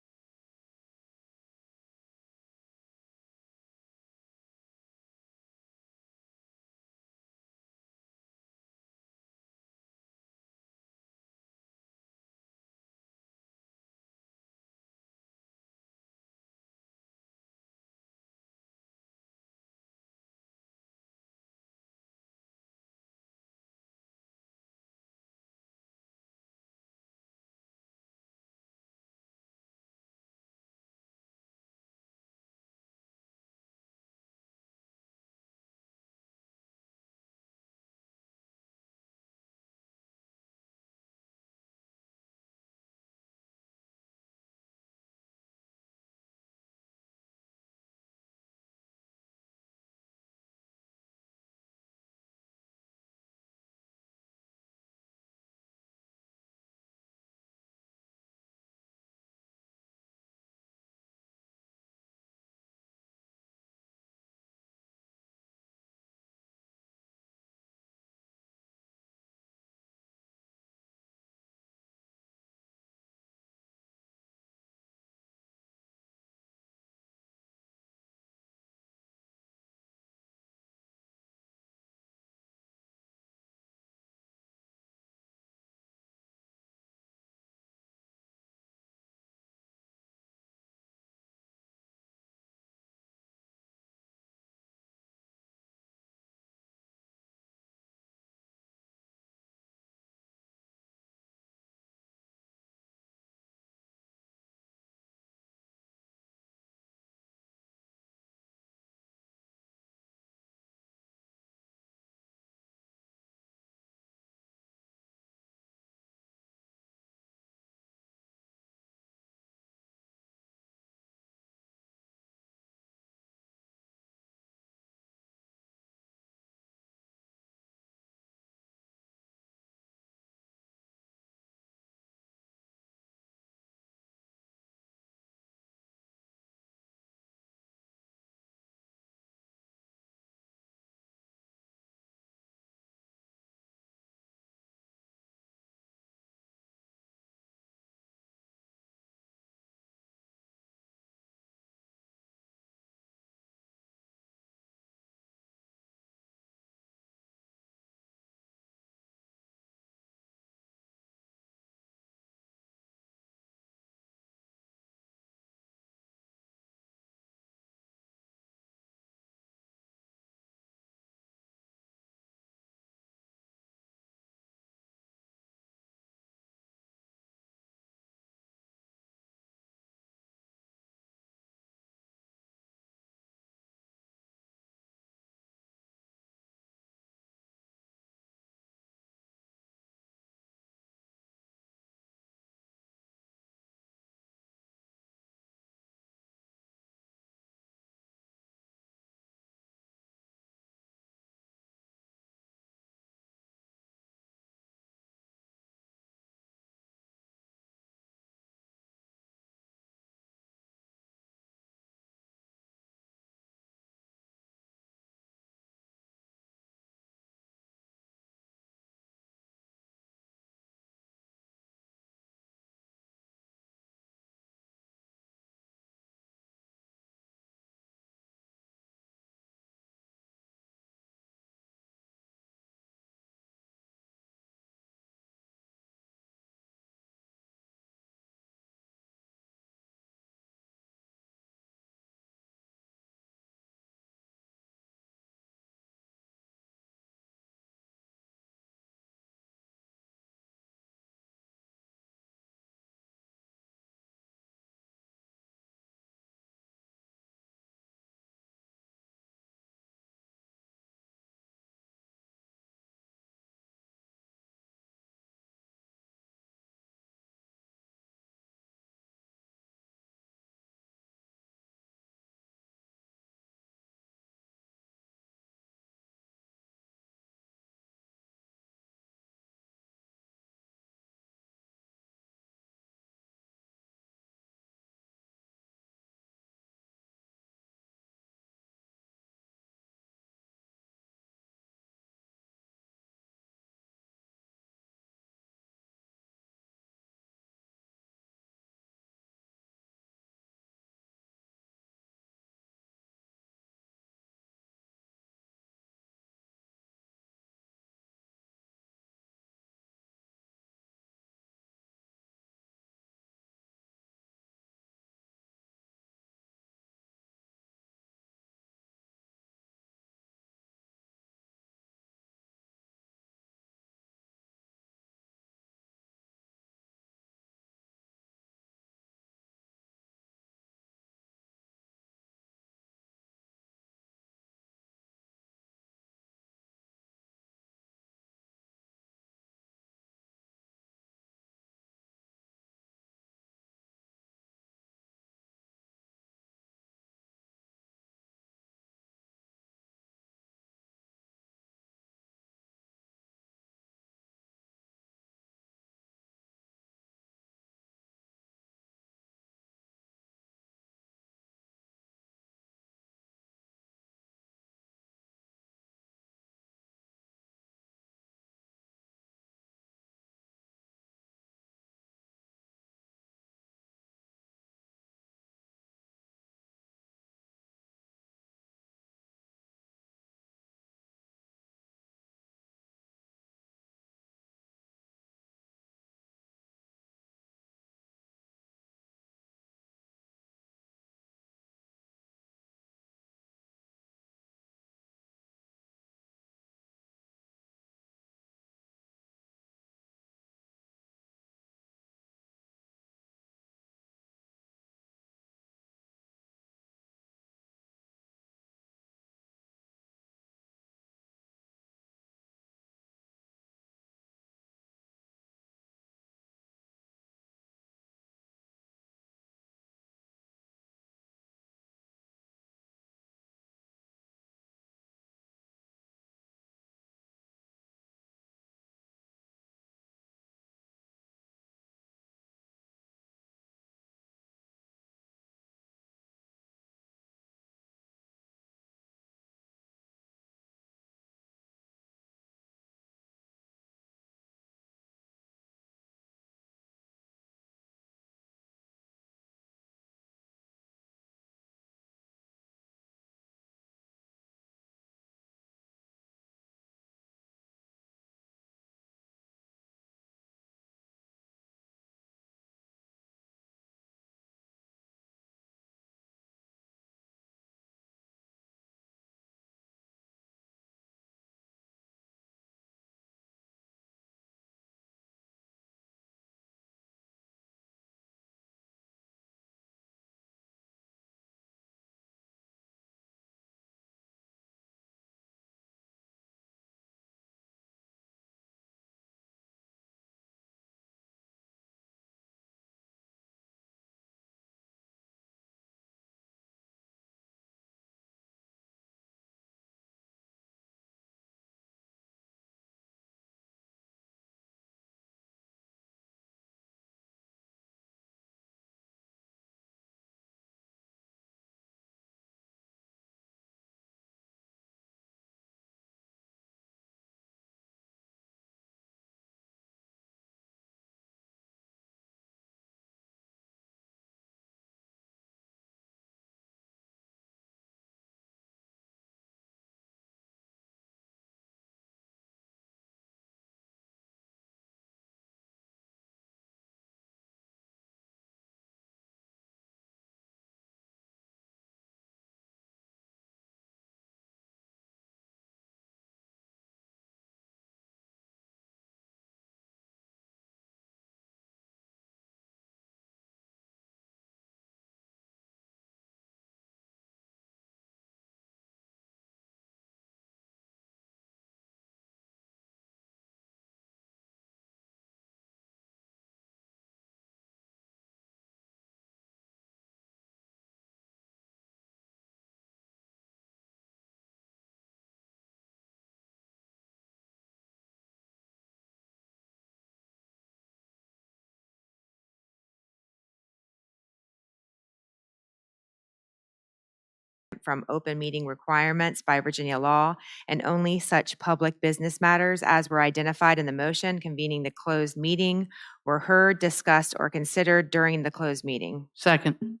from open meeting requirements by Virginia law, and only such public business matters as were identified in the motion convening the closed meeting were heard, discussed, or considered during the closed meeting. Second.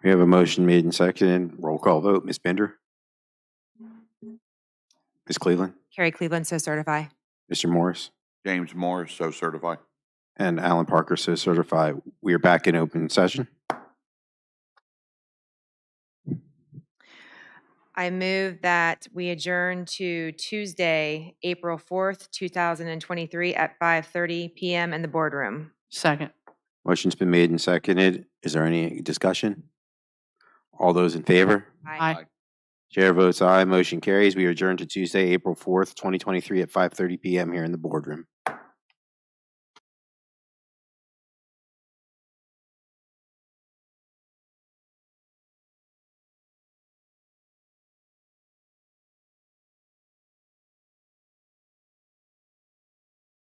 We have a motion made and seconded. Roll call vote. Ms. Bender? Ms. Cleveland? Carrie Cleveland, so certify. Mr. Morris? James Morris, so certify. And Alan Parker, so certify. We are back in open session. I move that we adjourn to Tuesday, April 4th, 2023 at 5:30 PM in the boardroom. Second. Motion's been made and seconded. Is there any discussion? All those in favor? Aye. Chair votes aye. Motion carries. We adjourn to Tuesday, April 4th, 2023 at 5:30 PM here in the boardroom.